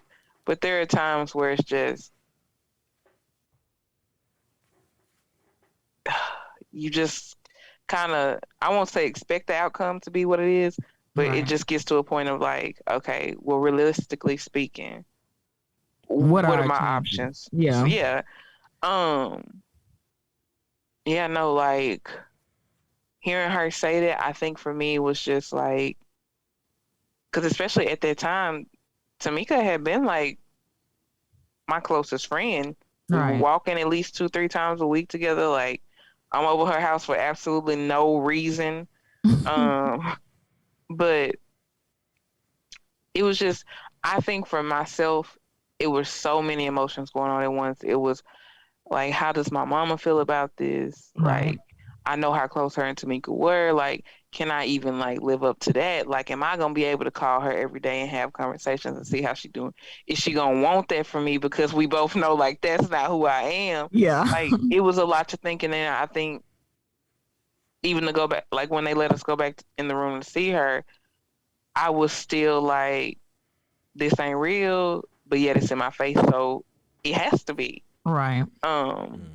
But there are times where it's just you just kind of, I won't say expect the outcome to be what it is, but it Right. just gets to a point of like, okay, well, realistically speaking, What are what are our my chances? options? So Yeah. yeah, um, yeah, no, like hearing her say that, I think for me was just like, because especially at that time, Tamika had been like my closest friend. We were Right. walking at least 2, 3 times a week together. Like I'm over her house for absolutely no reason. Um, but it was just, I think for myself, it was so many emotions going on at once. It was like, how does my mama feel about this? Right. Like, I know how close her and Tamika were. Like, can I even like live up to that? Like, am I gonna be able to call her every day and have conversations and see how she doing? Is she gonna want that from me? Because we both know like that's not who I am. Yeah. Like, it was a lot to think, and then I think even to go back, like when they let us go back in the room to see her, I was still like, this ain't real, but yet it's in my face, so it has to be. Right. Um,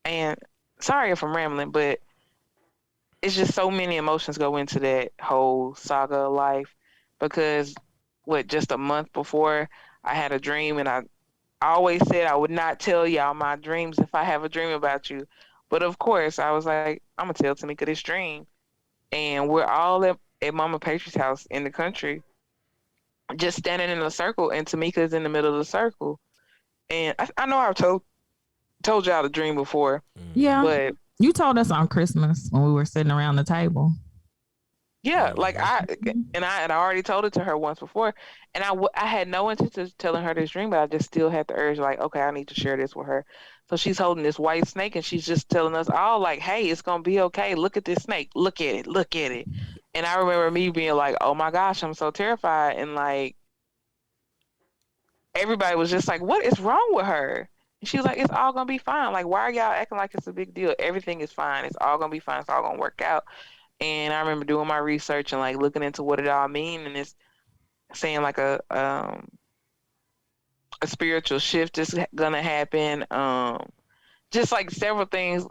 and sorry if I'm rambling, but it's just so many emotions go into that whole saga of life because what just a month before I had a dream and I always said I would not tell y'all my dreams if I have a dream about you. But of course I was like, I'm gonna tell Tamika this dream. And we're all at Mama Patriot's house in the country, just standing in a circle and Tamika's in the middle of the circle. And I know I've told y'all the dream before, Yeah. but You told us on Christmas when we were sitting around the table. yeah, like Mhm. I had already told it to her once before, and I had no intention of telling her this dream, but I just still had the urge, like, okay, I need to share this with her. So she's holding this white snake, and she's just telling us all, like, hey, it's gonna be okay. Look at this snake. Look at it. Look at it. And I remember me being like, oh my gosh, I'm so terrified, and like everybody was just like, what is wrong with her? And she was like, it's all gonna be fine. Like, why are y'all acting like it's a big deal? Everything is fine. It's all gonna be fine. It's all gonna work out. And I remember doing my research and like looking into what it all mean, and it's saying like a spiritual shift is gonna happen. Just like several things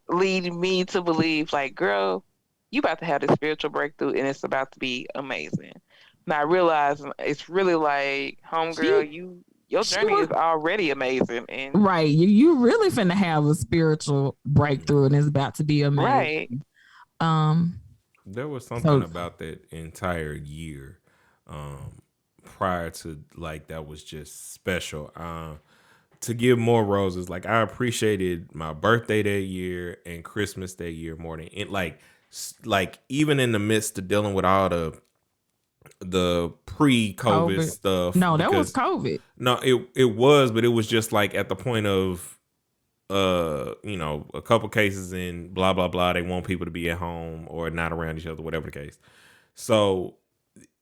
lead me to believe like, girl, you about to have this spiritual breakthrough, and it's about to be amazing. Now I realize it's really like, She homegirl, your she journey was is already amazing, and right. You really finna have a spiritual breakthrough and it's about to be right. amazing. Um There was something so about that entire year prior to like that was just special. To give more roses, like I appreciated my birthday that year and Christmas that year more than it. Like even in the midst of dealing with all the pre-COVID COVID. stuff, No, that was because COVID. no, it was, but it was just like at the point of a couple cases and blah blah blah. They want people to be at home or not around each other, whatever the case. So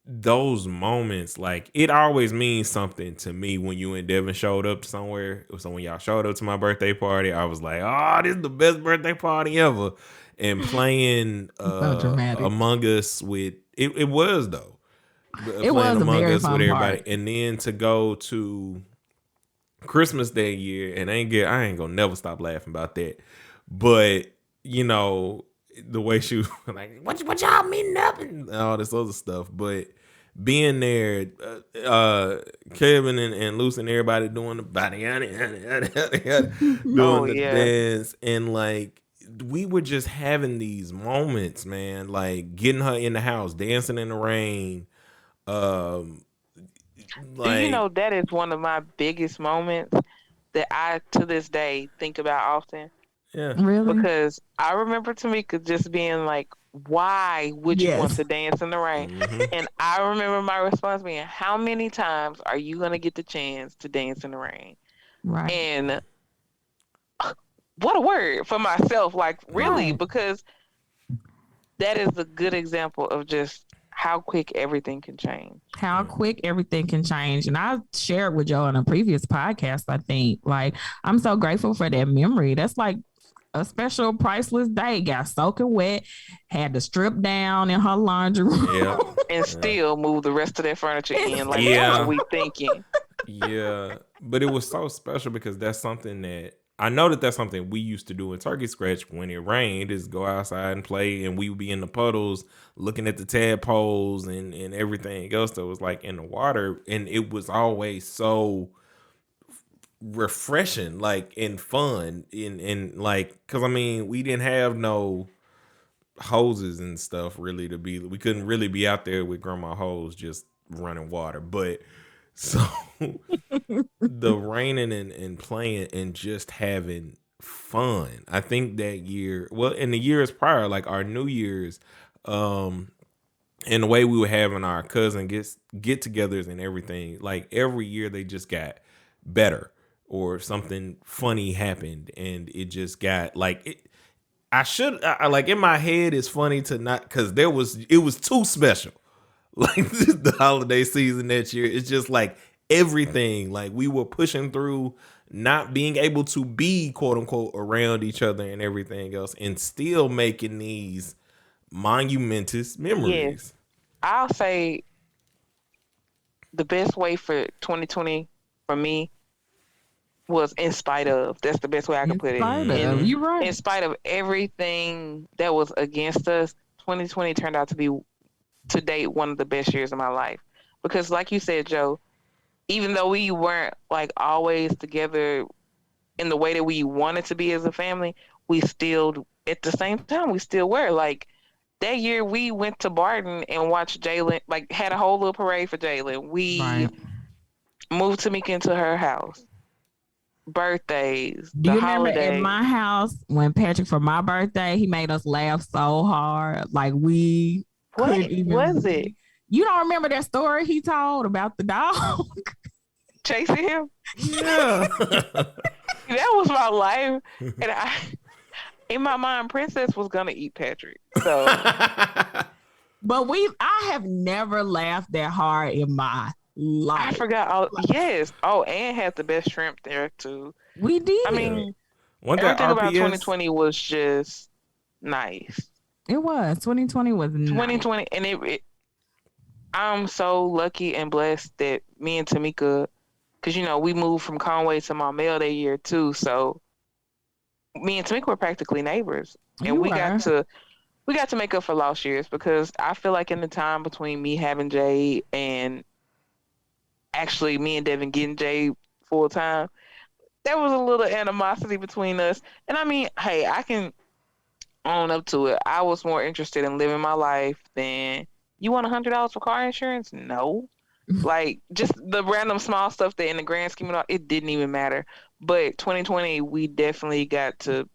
those moments, like it always means something to me when you and Devin showed up somewhere. So when y'all showed up to my birthday party, I was like, oh, this is the best birthday party ever. And playing So dramatic. Among Us with it was though. It Playing was a Among very Us with fun everybody. part. And then to go to Christmas that year, and I ain't gonna never stop laughing about that. But you know, the way she was like, what y'all meeting up and all this other stuff. But being there, Kevin and Lucy and everybody doing the body, Oh doing the yeah. dance, and like we were just having these moments, man. Like getting her in the house, dancing in the rain, um, Do you like know that is one of my biggest moments that I to this day think about often? Yeah. Really? because I remember Tamika just being like, "Why would you want Yes. to dance in the rain?" Mm-hmm. And I remember my response being, "How many times are you gonna get the chance to dance in the rain?" Right. And what a word for myself, like really, Right. because that is a good example of just how quick everything can change. How quick everything can change. And I shared with Joe in a previous podcast, I think. Like, I'm so grateful for that memory. That's like a special priceless day. Got soaking wet, had to strip down in her laundry room. Yeah. And Yeah. still move the rest of that furniture in. Like, what are Yeah. we thinking? Yeah. But it was so special because that's something that I know that that's something we used to do in Turkey Scratch when it rained is go outside and play, and we would be in the puddles looking at the tadpoles and everything else that was like in the water. And it was always so refreshing, like, and fun and like, because I mean we didn't have no hoses and stuff really to be, we couldn't really be out there with grandma hose just running water, but so the raining and playing and just having fun. I think that year, well, in the years prior, like our New Year's, um and the way we were having our cousin get-togethers and everything, like every year they just got better, or something funny happened and it just got like it. I like, in my head it's funny to not, because it was too special. Like the holiday season that year, it's just like everything, like we were pushing through not being able to be quote unquote around each other and everything else, and still making these monumentous Yes, memories. I'll say the best way for 2020 for me was in spite of. That's the best way I could In put it. spite of, Mm-hmm. you In right. spite of everything that was against us, 2020 turned out to be, to date, one of the best years of my life. Because, like you said, Joe, even though we weren't like always together in the way that we wanted to be as a family, we still, at the same time, we still were. Like that year, we went to Barton and watched Jalen, like had a whole little parade for Jalen. Right. We moved Tamika into her house, birthdays, Do the you remember at holidays. my house when Patrick, for my birthday, he made us laugh so hard, like we What couldn't even was it? breathe. You don't remember that story he told about the dog? Chasing him? Yeah. That was my life. And in my mind, Princess was gonna eat Patrick. So But I have never laughed that hard in my I life. forgot all. Yes. Oh, and had the best shrimp there too. We I Yeah. did. mean, Wasn't that everything about RPS? 2020 was just nice. It was. 2020 was nice. 2020, and I'm so lucky and blessed that me and Tamika, because we moved from Conway to Maumelle that year too. So me and Tamika were practically neighbors, and You were. we got to make up for lost years, because I feel like in the time between me having Jay and actually me and Devin getting Jay full time, there was a little animosity between us. And I mean, hey, I can own up to it. I was more interested in living my life than, you want $100 for car insurance? No. Like just the random small stuff that in the grand scheme of it didn't even matter. But 2020, we definitely got to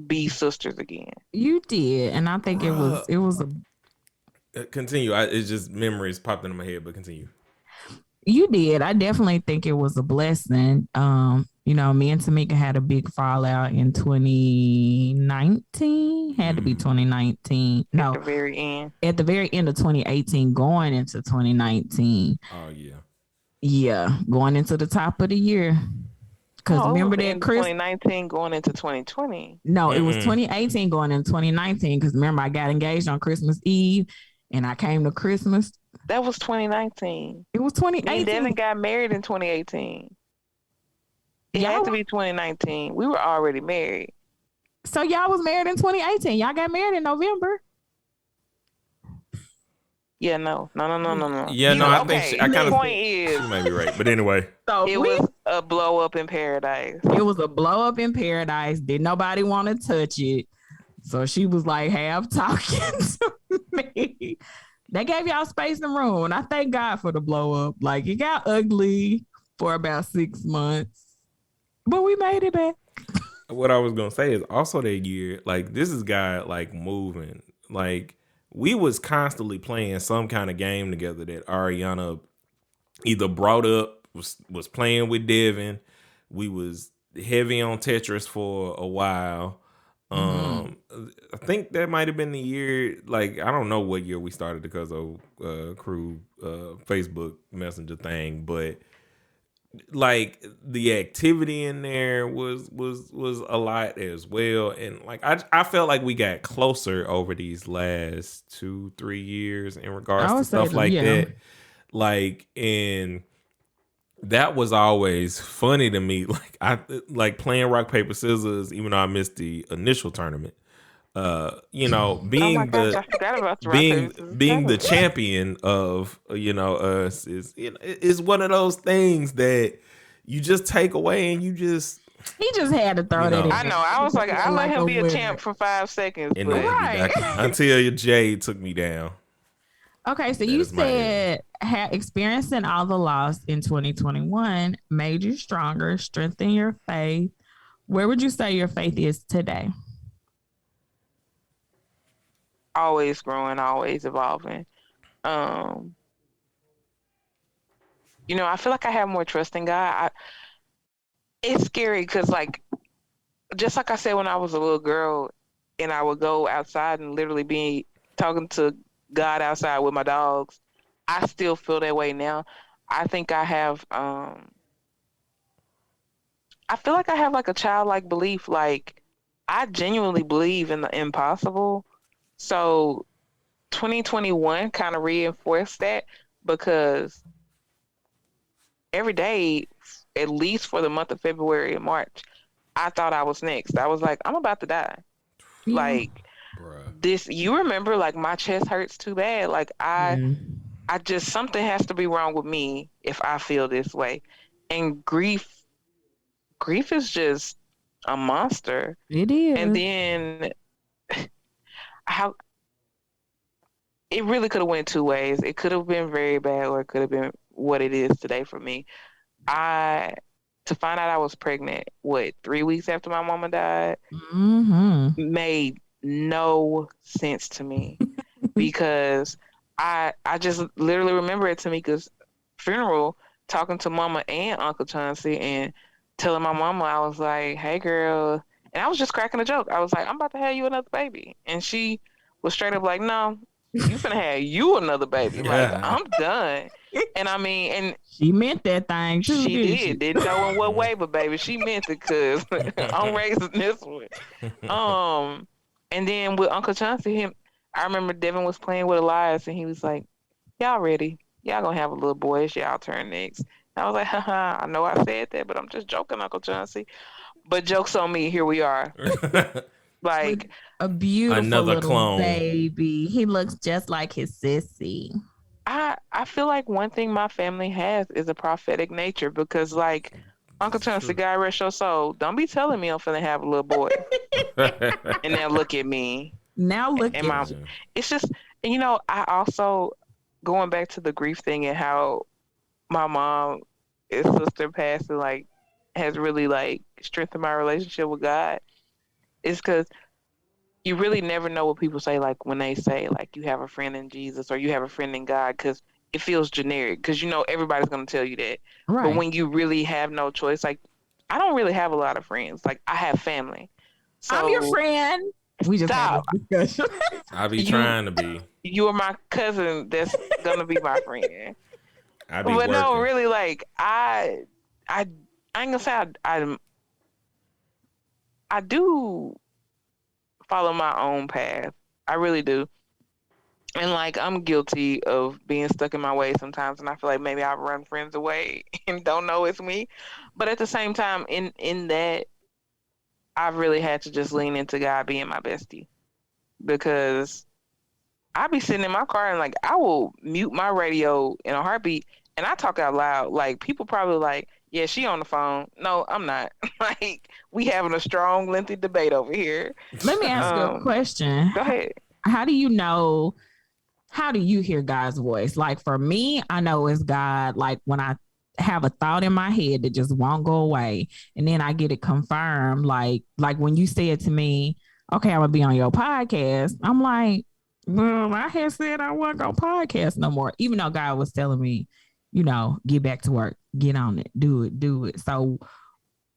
be sisters again. You did. And I think Bruh. it was a Continue. It's just memories popped into my head, but continue. you did. I definitely think it was a blessing. Me and Tamika had a big fallout in 2019. Had to be 2019. At No, the very end. at the very end of 2018, going into 2019. Oh yeah. Yeah, going into the top of the year. Because No, it remember was the that end of Chris? 2019 going into 2020. No, it was Mm-mm. 2018 going into 2019. Because remember, I got engaged on Christmas Eve, and I came to Christmas. That was 2019. It was Me and 2018. Devin got married in 2018. It Y'all, had to be 2019. We were already married. so y'all was married in 2018. Y'all got married in November. Yeah, no. Yeah, no, I think Okay, I the kind of point she is, might be right, but anyway. So it was a blow up in paradise. it was a blow up in paradise. Did nobody want to touch it? So she was like half talking to me. They gave y'all space and room. And I thank God for the blow up. Like it got ugly for about 6 months, but we made it back. what I was gonna say is also that year, like this is guy like moving. Like we was constantly playing some kind of game together that Ariana either brought up, was playing with Devin. We was heavy on Tetris for a while. I think that might have been the year. Like I don't know what year we started because of crew Facebook Messenger thing, but like the activity in there was a lot as well, and like I felt like we got closer over these last 2-3 years in regards I to would say stuff that, like yeah. that. Like, and that was always funny to me. Like I like playing rock paper scissors, even though I missed the initial tournament. You know, Oh my being gosh, the I forgot about the rock being paper scissors being the challenge. champion of us is one of those things that you just take away and you just He just had to throw that in. I know. I was like, I let him be a champ for 5 seconds, and but Right. until your Jay took me down. Okay, so That you is my end. said experiencing all the loss in 2021 made you stronger, strengthened your faith. Where would you say your faith is today? always growing, always evolving. Um, I feel like I have more trust in God. It's scary because, like, just like I said when I was a little girl, and I would go outside and literally be talking to God outside with my dogs. I still feel that way now. I think I feel like I have like a childlike belief. Like, I genuinely believe in the impossible. So 2021 kind of reinforced that because every day, at least for the month of February and March, I thought I was next. I was like, I'm about to die. Yeah. Like Bruh. this, you remember, like my chest hurts too bad. Like I just, something has to be wrong with me if I feel this way. And grief is just a monster. It And is. then how it really could have went two ways. It could have been very bad, or it could have been what it is today for me. I to find out I was pregnant, 3 weeks after my mama died, made no sense to me because I just literally remember at Tamika's funeral talking to mama and Uncle Chauncey and telling my mama, I was like, hey girl, and I was just cracking a joke. I was like, I'm about to have you another baby. And she was straight up like, no, you finna have you another baby. Like, I'm done. And I mean, and She meant that thing too, she didn't did. she? Didn't know in what way, but baby, she meant it because I'm raising this one. And then with Uncle Chauncey, I remember Devin was playing with Elias, and he was like, "Y'all ready? Y'all gonna have a little boy? It's y'all turn next." And I was like, "Haha, I know I said that, but I'm just joking, Uncle Chauncey." But jokes on me. Here we are. With Like a beautiful Another little clone. baby. He looks just like his sissy. I feel like one thing my family has is a prophetic nature because, like, Uncle Chauncey, God rest your soul, don't be telling me I'm finna have a little boy. And now look at me. Now look And at you. it's just, and I also, going back to the grief thing and how my mom and sister passing, like, has really, like, strengthened my relationship with God, is because you really never know what people say, like, when they say, like, you have a friend in Jesus or you have a friend in God, because it feels generic, because, everybody's going to tell you that. Right. But when you really have no choice, like, I don't really have a lot of friends. Like, I have family. So I'm your friend. We just had stop. this discussion. I be trying to be. You are my cousin that's going to be my friend. I be But working. no, really, like, I ain't going to say I do follow my own path. I really do. And like I'm guilty of being stuck in my way sometimes, and I feel like maybe I run friends away and don't know it's me. But at the same time, in that, I've really had to just lean into God being my bestie, because I be sitting in my car and like I will mute my radio in a heartbeat and I talk out loud. Like people probably like, yeah, she on the phone. No, I'm not. Like we having a strong, lengthy debate over here. Let me ask you a question. Go ahead. How do you hear God's voice? Like for me, I know it's God. Like when I have a thought in my head that just won't go away, and then I get it confirmed. Like when you said to me, "Okay, I'm gonna be on your podcast," I'm like, "Well, I had said I wasn't gonna podcast no more," even though God was telling me, get back to work, get on it, do it, do it. So,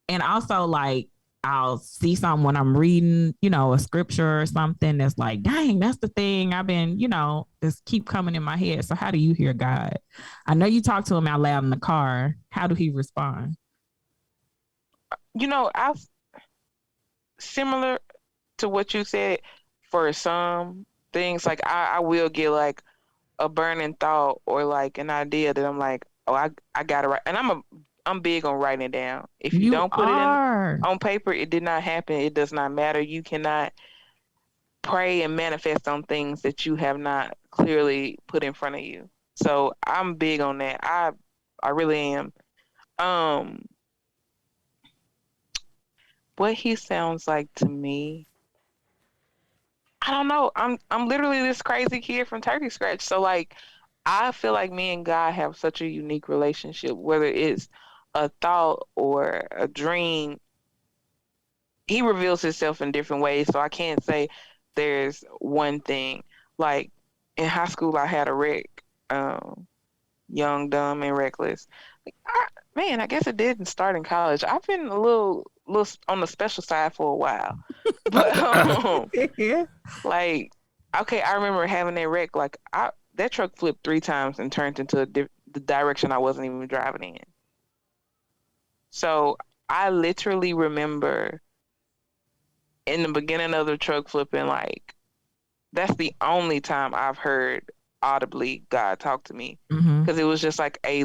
and also like I'll see something when I'm reading, a scripture or something that's like, dang, that's the thing I've been, just keep coming in my head. So how do you hear God? I know you talk to him out loud in the car. How do he respond? I've similar to what you said for some things. Like I will get like a burning thought or like an idea that I'm like, oh, I got it right. And I'm big on writing it down. If you You don't put it are. on paper, it did not happen. It does not matter. You cannot pray and manifest on things that you have not clearly put in front of you. So I'm big on that. I really am. Um, what he sounds like to me, I don't know. I'm literally this crazy kid from Turkey Scratch. So like I feel like me and God have such a unique relationship, whether it's a thought or a dream. He reveals himself in different ways. So I can't say there's one thing. Like in high school, I had a wreck, young, dumb, and reckless. Like, man, I guess it didn't start in college. I've been a little on the special side for a while, but Yeah. like, okay, I remember having that wreck. Like, that truck flipped 3 times and turned into the direction I wasn't even driving in. So I literally remember in the beginning of the truck flipping, like that's the only time I've heard audibly God talk to me, because it was just like a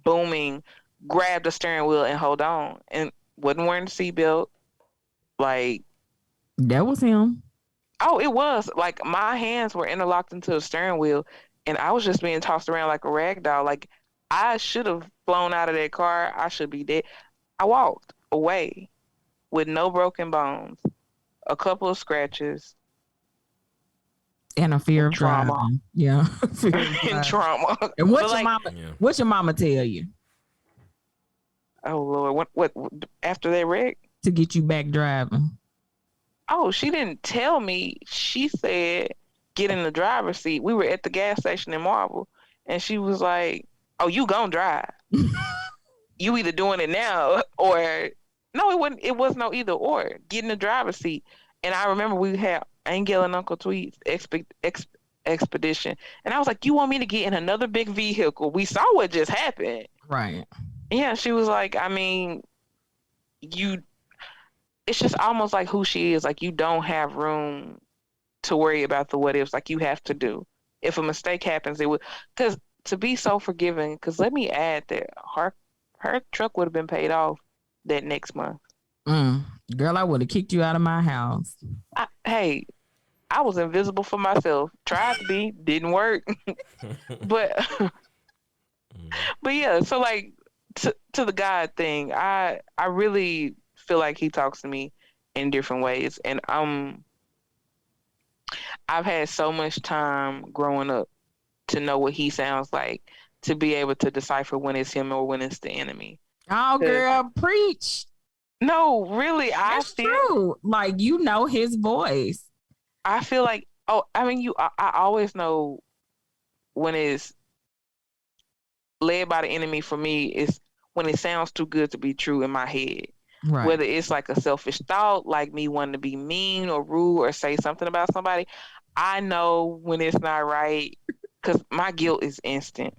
booming, grab the steering wheel and hold on, and wasn't wearing the seatbelt. Like That was him. oh, it was like my hands were interlocked into the steering wheel, and I was just being tossed around like a rag doll. Like I should have flown out of that car. I should be dead. I walked away with no broken bones, a couple of scratches, And a fear and of trauma. driving. Yeah. Fear of And driving. trauma. And But like, what's your mama tell you? oh Lord, what after that wreck? To get you back driving. Oh, she didn't tell me. She said, get in the driver's seat. We were at the gas station in Marble, and she was like, oh, you gonna drive. You either doing it now or no, it wasn't. It was no either or. Get in the driver's seat. And I remember we had Angel and Uncle Tweet's expedition, and I was like, "You want me to get in another big vehicle? We saw what just happened." Right. Yeah, she was like, "I mean, you." It's just almost like who she is. Like you don't have room to worry about the what ifs. Like you have to do. If a mistake happens, it would. Because to be so forgiving. Because let me add that her truck would have been paid off that next month. Girl, I would have kicked you out of my house. Hey, I was invisible for myself. Tried to be, didn't work. but but yeah, so like to the God thing, I really feel like he talks to me in different ways. And I've had so much time growing up to know what he sounds like, to be able to decipher when it's him or when it's the enemy. Oh, girl, preach. No, really, That's true. Like his voice. I feel like I mean I always know when it's led by the enemy. For me, is when it sounds too good to be true in my head. Right. Whether it's like a selfish thought, like me wanting to be mean or rude or say something about somebody, I know when it's not right, because my guilt is instant.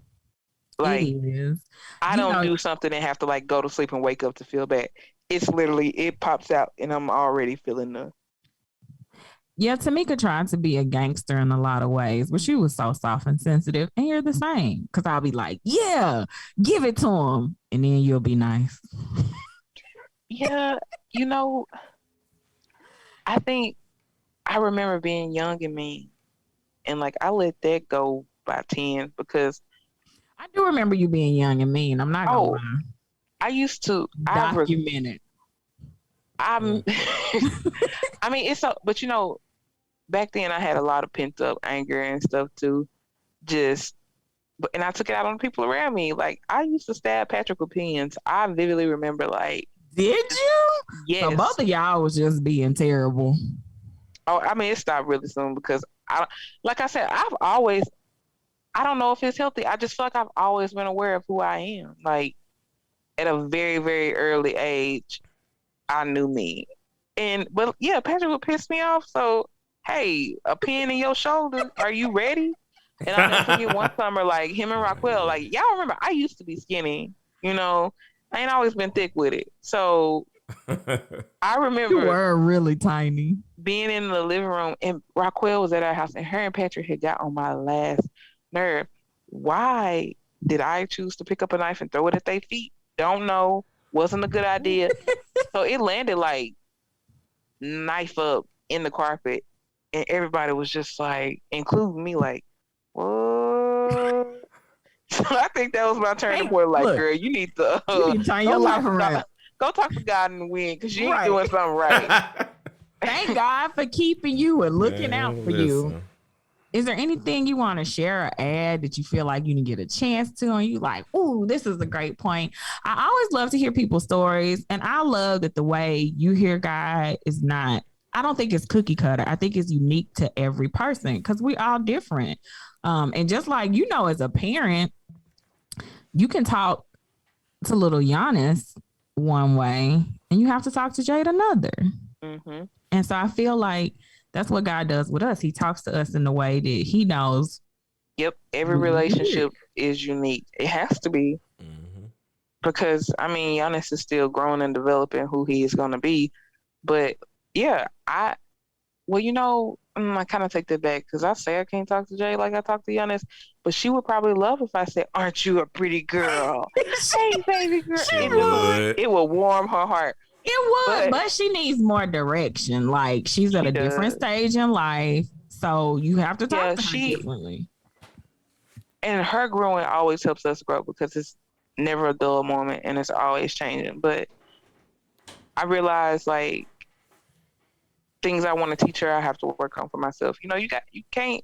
Like it is. I don't do something and have to like go to sleep and wake up to feel bad. It's literally, it pops out and I'm already feeling the. Yeah, Tamika tried to be a gangster in a lot of ways, but she was so soft and sensitive. And you're the same. Because I'll be like, yeah, give it to him. And then you'll be nice. Yeah, I think I remember being young and mean. And like I let that go by 10 because I do remember you being young and mean. I'm not gonna lie. I used to document it. I mean, it's so, but back then I had a lot of pent up anger and stuff too. Just but and I took it out on the people around me. Like I used to stab Patrick with pins. I vividly remember, like, Did you? So yes. both of y'all was just being terrible. Oh, I mean, it stopped really soon because like I said, I've always, I don't know if it's healthy. I just feel like I've always been aware of who I am. Like at a very, very early age, I knew me. But yeah, Patrick would piss me off. So, hey, a pin in your shoulder. Are you ready? And I'll never forget one summer, like him and Rockwell, like y'all remember, I used to be skinny, you know, I ain't always been thick with it. So I You remember were really tiny. being in the living room and Rockwell was at our house and her and Patrick had got on my last nerve. Why did I choose to pick up a knife and throw it at their feet? Don't know. Wasn't a good idea. So it landed like knife up in the carpet. And everybody was just like, including me, like, what? So I think that was my turning Hey, point. Like, look, girl, you need to you need to turn go your talk life to God. around. Go talk to God in the wind because you ain't Right. doing something right. Thank God for keeping you and looking out for you. Listen. Is there anything you want to share or add that you feel like you didn't get a chance to? And you like, ooh, this is a great point. I always love to hear people's stories. And I love that the way you hear God is not, I don't think it's cookie cutter. I think it's unique to every person because we all different. And just like, you know, as a parent, you can talk to little Giannis one way and you have to talk to Jade another. Mm-hmm. And so I feel like that's what God does with us. He talks to us in the way that he knows. Yep. Every relationship is unique. It has to be because, I mean, Giannis is still growing and developing who he is going to be. But yeah, well, you know, I kind of take that back because I say I can't talk to Jay like I talk to Giannis, but she would probably love if I said, "Aren't you a pretty girl? Hey, baby girl." It would warm her heart. It would, but she needs more direction. Like she's at a different stage in life, so you have to talk to her differently. And her growing always helps us grow because it's never a dull moment and it's always changing. But I realize like things I want to teach her, I have to work on for myself. You know, you can't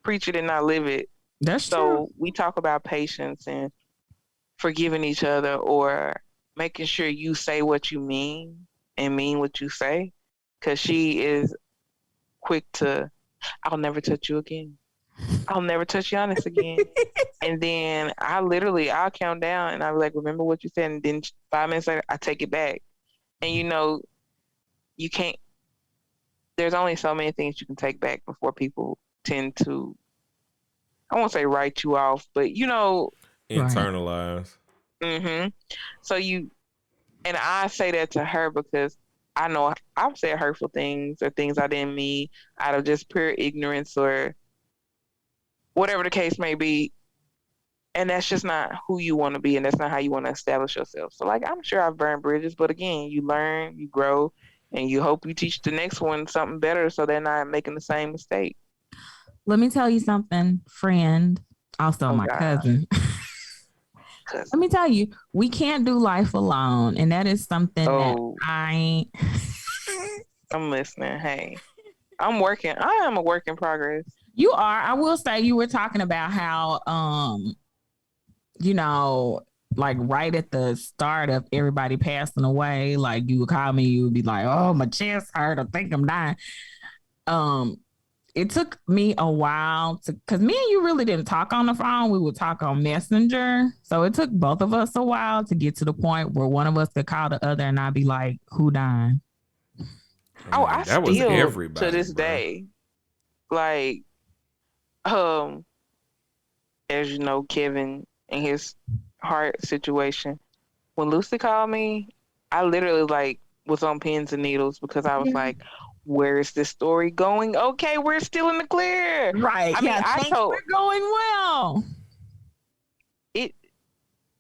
preach it and not live it. That's true. So we talk about patience and forgiving each other or making sure you say what you mean and mean what you say. Because she is quick to, I'll never touch you again. I'll never touch Giannis again. And then I'll count down and I'll be like, remember what you said. And then 5 minutes later, I take it back. And you know, you can't, there's only so many things you can take back before people tend to, I won't say write you off, but you know, internalize. Mm-hmm. So and I say that to her because I know I've said hurtful things or things I didn't mean out of just pure ignorance or whatever the case may be. And that's just not who you want to be. And that's not how you want to establish yourself. So like, I'm sure I've burned bridges, but again, you learn, you grow, and you hope you teach the next one something better so they're not making the same mistake. Let me tell you something, friend, also my cousin. Let me tell you, we can't do life alone. And that is something that I'm listening. Hey, I'm working. I am a work in progress. You are. I will say you were talking about how, you know, like right at the start of everybody passing away, like you would call me, you would be like, oh, my chest hurt, I think I'm dying. It took me a while because me and you really didn't talk on the phone. We would talk on Messenger. So it took both of us a while to get to the point where one of us could call the other and I'd be like, who died? I still, was everybody, to this day, like, as you know, Kevin and his heart situation. When Lucy called me, I literally like was on pins and needles because I was like, where is this story going? Okay, we're still in the clear. Right. I mean, we're going well.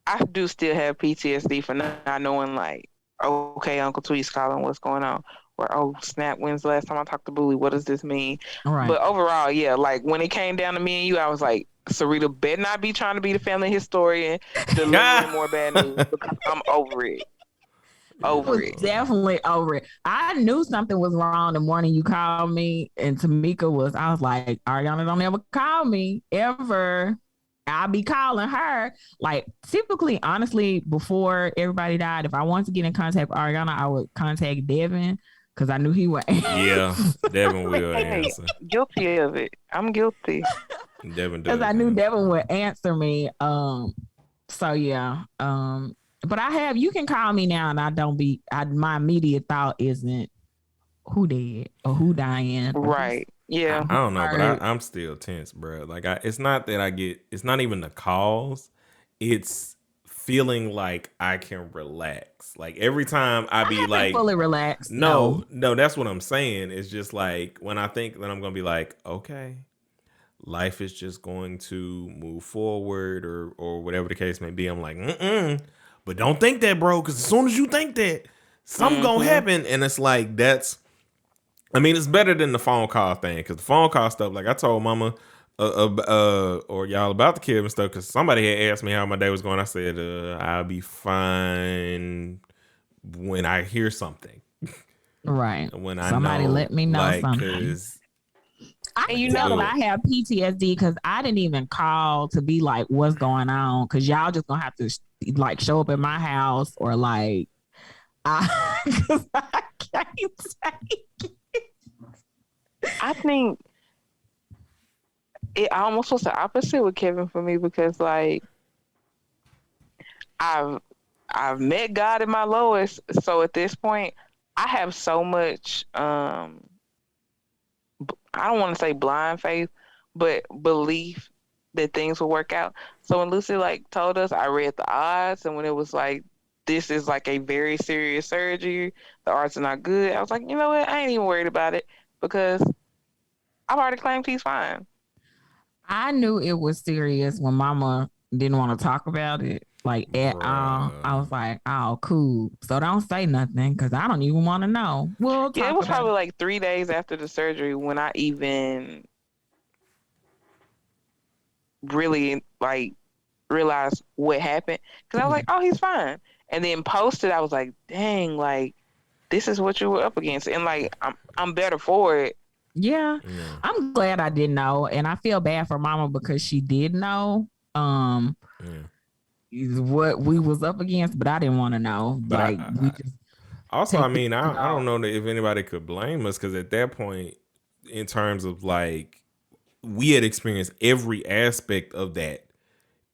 I do still have PTSD for not knowing, like, okay, Uncle Tweet's calling, what's going on? Or, oh, snap, when's the last time I talked to Bully? What does this mean? Right. But overall, yeah, like, when it came down to me and you, I was like, Sarita better not be trying to be the family historian, delivering more bad news because I'm over it. Definitely over it. I knew something was wrong the morning you called me, and Tamika I was like, Ariana don't ever call me ever. I'll be calling her. Like typically, honestly, before everybody died, if I wanted to get in contact with Ariana, I would contact Devin because I knew he would Yeah, Devin will Hey, answer. guilty of it. I'm guilty. Devin because I does knew answer. Devin would answer me. So yeah. But I have you can call me now and I don't be my immediate thought isn't who dead or who dying or Right. Yeah. I who don't know, but hurt. I'm still tense, bro. Like, it's not that it's not even the calls. It's feeling like I can relax. Like, every time I I be haven't like, fully relaxed. no, No. no, that's what I'm saying. It's just like, when I think that I'm going to be like, okay, life is just going to move forward or whatever the case may be. I'm like, but don't think that, bro. Cause as soon as you think that, something gonna Mm-hmm. happen. And it's like, I mean, it's better than the phone call thing because the phone call stuff, like I told mama or y'all about the kid and stuff because somebody had asked me how my day was going. I said, I'll be fine when I hear something. Right. When I Somebody know, let me know like, something. because I And can you tell that know, I have PTSD because I didn't even call to be like, what's going on? Because y'all just gonna have to like show up at my house or like, cause I can't take. I think it almost was the opposite with Kevin for me because like I've I've met God in my lowest. So at this point, I have so much I don't want to say blind faith, but belief that things will work out. So when Lucy like told us, I read the odds, and when it was like this is like a very serious surgery, the odds are not good. I was like, you know what? I ain't even worried about it because I've already claimed he's fine. I knew it was serious when Mama didn't want to talk about it. Like at all, I bruh. was like, "Oh, cool." So don't say nothing because I don't even want to know. We'll Yeah, it talk was about probably it. like 3 days after the surgery when I even really like realized what happened because I was Yeah. like, oh, he's fine. And then posted, I was like, dang, like this is what you were up against, and like I'm better for it. Yeah, Yeah, I'm glad I didn't know, and I feel bad for Mama because she did know yeah. what we was up against, but I didn't want to know. But Like we I just also, I take mean, you I don't know, know if anybody could blame us because at that point, in terms of like, we had experienced every aspect of that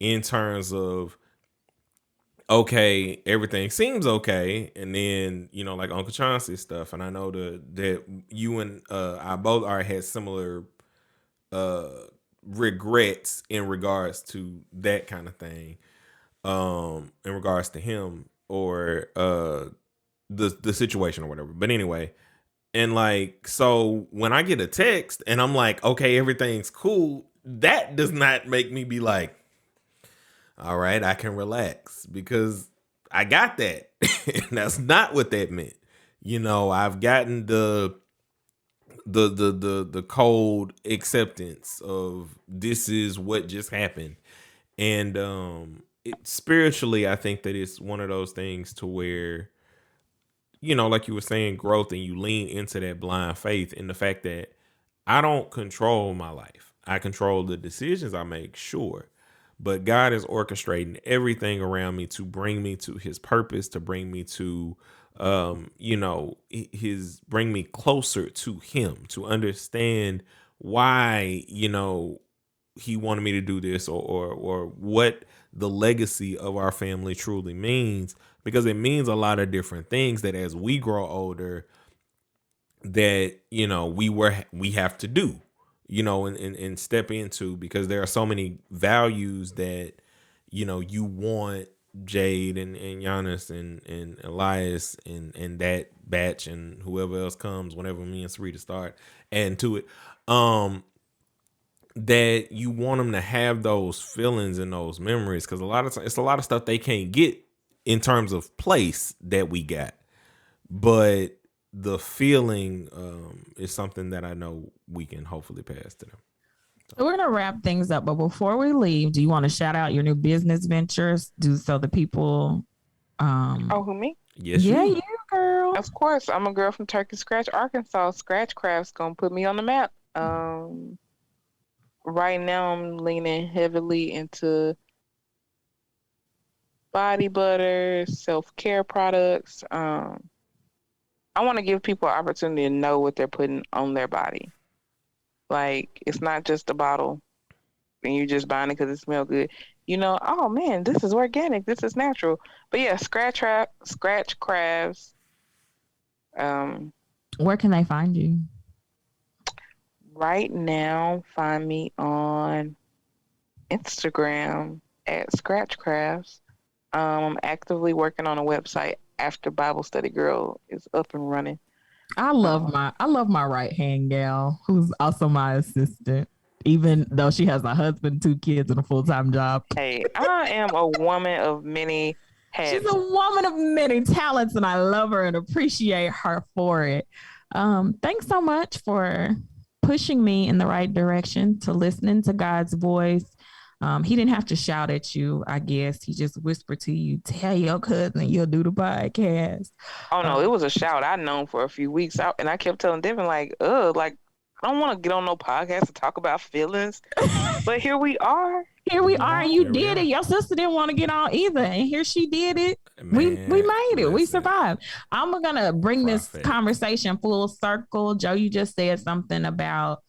in terms of, okay, everything seems okay, and then like Uncle Chauncey's stuff, and I know that you and I both are had similar uh regrets in regards to that kind of thing, in regards to him or the situation or whatever. But anyway, and like, so when I get a text and I'm like, okay, everything's cool, that does not make me be like, all right, I can relax because I got that. And that's not what that meant. I've gotten the cold acceptance of this is what just happened. And spiritually, I think that it's one of those things to where, like you were saying, growth, and you lean into that blind faith in the fact that I don't control my life. I control the decisions I make, sure. But God is orchestrating everything around me to bring me to his purpose, to bring me to bring me closer to him, to understand why, he wanted me to do this, or what the legacy of our family truly means, because it means a lot of different things that as we grow older, that we have to do, and step into, because there are so many values that you want Jade and Giannis and Elias and that batch and whoever else comes whenever me and Sarita start adding to it, that you want them to have those feelings and those memories, because a lot of times it's a lot of stuff they can't get in terms of place that we got, but the feeling is something that I know we can hopefully pass to them. so we're gonna wrap things up. But before we leave, do you want to shout out your new business ventures? Do so the people Oh, who me? Yes, yeah, you. you girl. Of course, I'm a girl from Turkey Scratch, Arkansas. Scratch Craft's gonna put me on the map. right now I'm leaning heavily into body butter, self-care products. I want to give people an opportunity to know what they're putting on their body. Like it's not just a bottle and you just buying it because it smells good. You know, oh man, this is organic. This is natural. But yeah, scratch crabs. Um, Where can they find you? right now, find me on Instagram at Scratch Crafts. I'm actively working on a website after Bible Study Girl is up and running. I love my right hand gal, who's also my assistant, even though she has a husband, 2 kids, and a full-time job. Hey, I am a woman of many She's hats. a woman of many talents, and I love her and appreciate her for it. Thanks so much for pushing me in the right direction to listening to God's voice. He didn't have to shout at you, I guess. He just whispered to you, tell your cousin you'll do the podcast. Oh no, it was a shout. I known for a few weeks out, and I kept telling Devin like I don't want to get on no podcast to talk about feelings, but here we are. Here we are. You Here we did are. it. Your sister didn't want to get on either, and here she did it. We Man, made it. We listen. survived. I'm gonna bring this Prophet. conversation full circle. Joe, you just said something about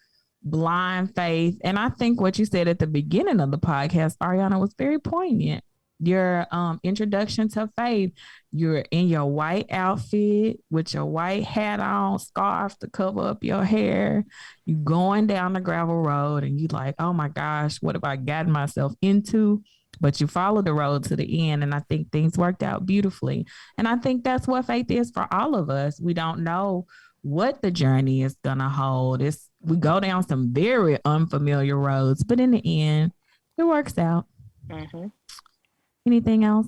blind faith, and I think what you said at the beginning of the podcast, Ariana, was very poignant. Your introduction to faith. You're in your white outfit with your white hat on, scarf to cover up your hair. You going down the gravel road, and you like, oh my gosh, what have I gotten myself into? But you followed the road to the end, and I think things worked out beautifully. And I think that's what faith is for all of us. We don't know what the journey is gonna hold. We go down some very unfamiliar roads, but in the end, it works out. Mm-hmm. Anything else?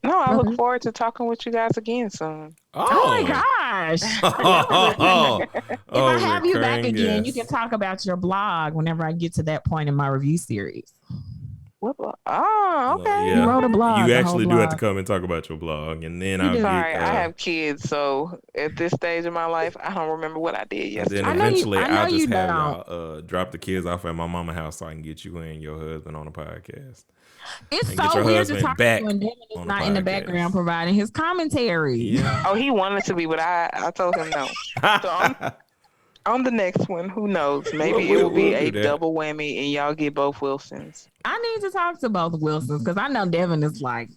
No, I Brother? look forward to talking with you guys again soon. Oh my gosh. If I have you back recurring again, you guest. can talk about your blog whenever I get to that point in my review series. What? Oh, okay. Yeah. You wrote a blog. You the actually whole do have to blog. come and talk about your blog, and then You I'll do. get. Sorry, I have kids, so at this stage of my life, I don't remember what I did And yesterday. then I know you- eventually, I know I'll just you have don't. y'all drop the kids off at my mama's house so I can get you and your husband on the podcast. It's And get so your weird to husband talk back to when Devin is on the not in the podcast. background providing his commentary. Yeah. Oh, he wanted to be, but I told him no. So on the next one, who knows? Maybe it will be we'll a do that. double whammy and y'all get both Wilsons. I need to talk to both Wilsons because I know Devin is like,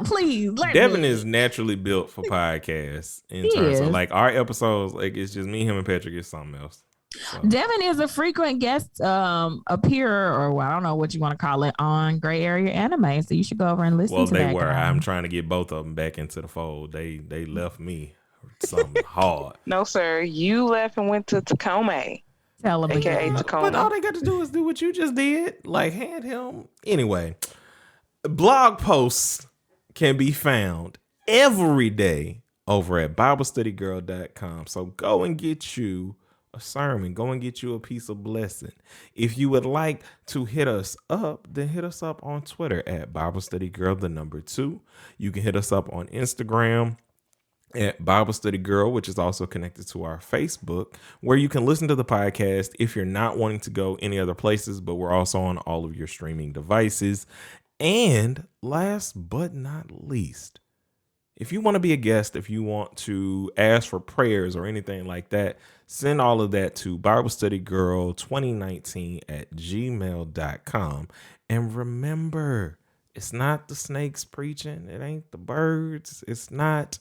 please let Devin me. is naturally built for podcasts in He terms of is. like our episodes. Like it's just me, him, and Patrick. It's something else. So, Devin is a frequent guest appearer, or well, I don't know what you want to call it, on Gray Area Anime. So you should go over and listen well, to they that were. guy. I'm trying to get both of them back into the fold. They left me something hard. No, sir. You left and went to Tacoma, Tell him aka again. But all Tacoma. they got to do is do what you just did. Like hand him. Anyway, blog posts can be found every day over at BibleStudyGirl.com. So go and get you a sermon. Go and get you a piece of blessing. If you would like to hit us up, then hit us up on Twitter at BibleStudyGirl2. You can hit us up on Instagram at Bible Study Girl, which is also connected to our Facebook, where you can listen to the podcast if you're not wanting to go any other places, but we're also on all of your streaming devices. And last but not least, if you want to be a guest, if you want to ask for prayers or anything like that, send all of that to BibleStudyGirl2019 at gmail.com. And remember, it's not the snakes preaching. It ain't the birds. It's not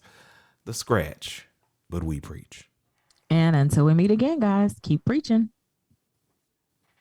the scratch, but we preach. And until we meet again, guys, keep preaching.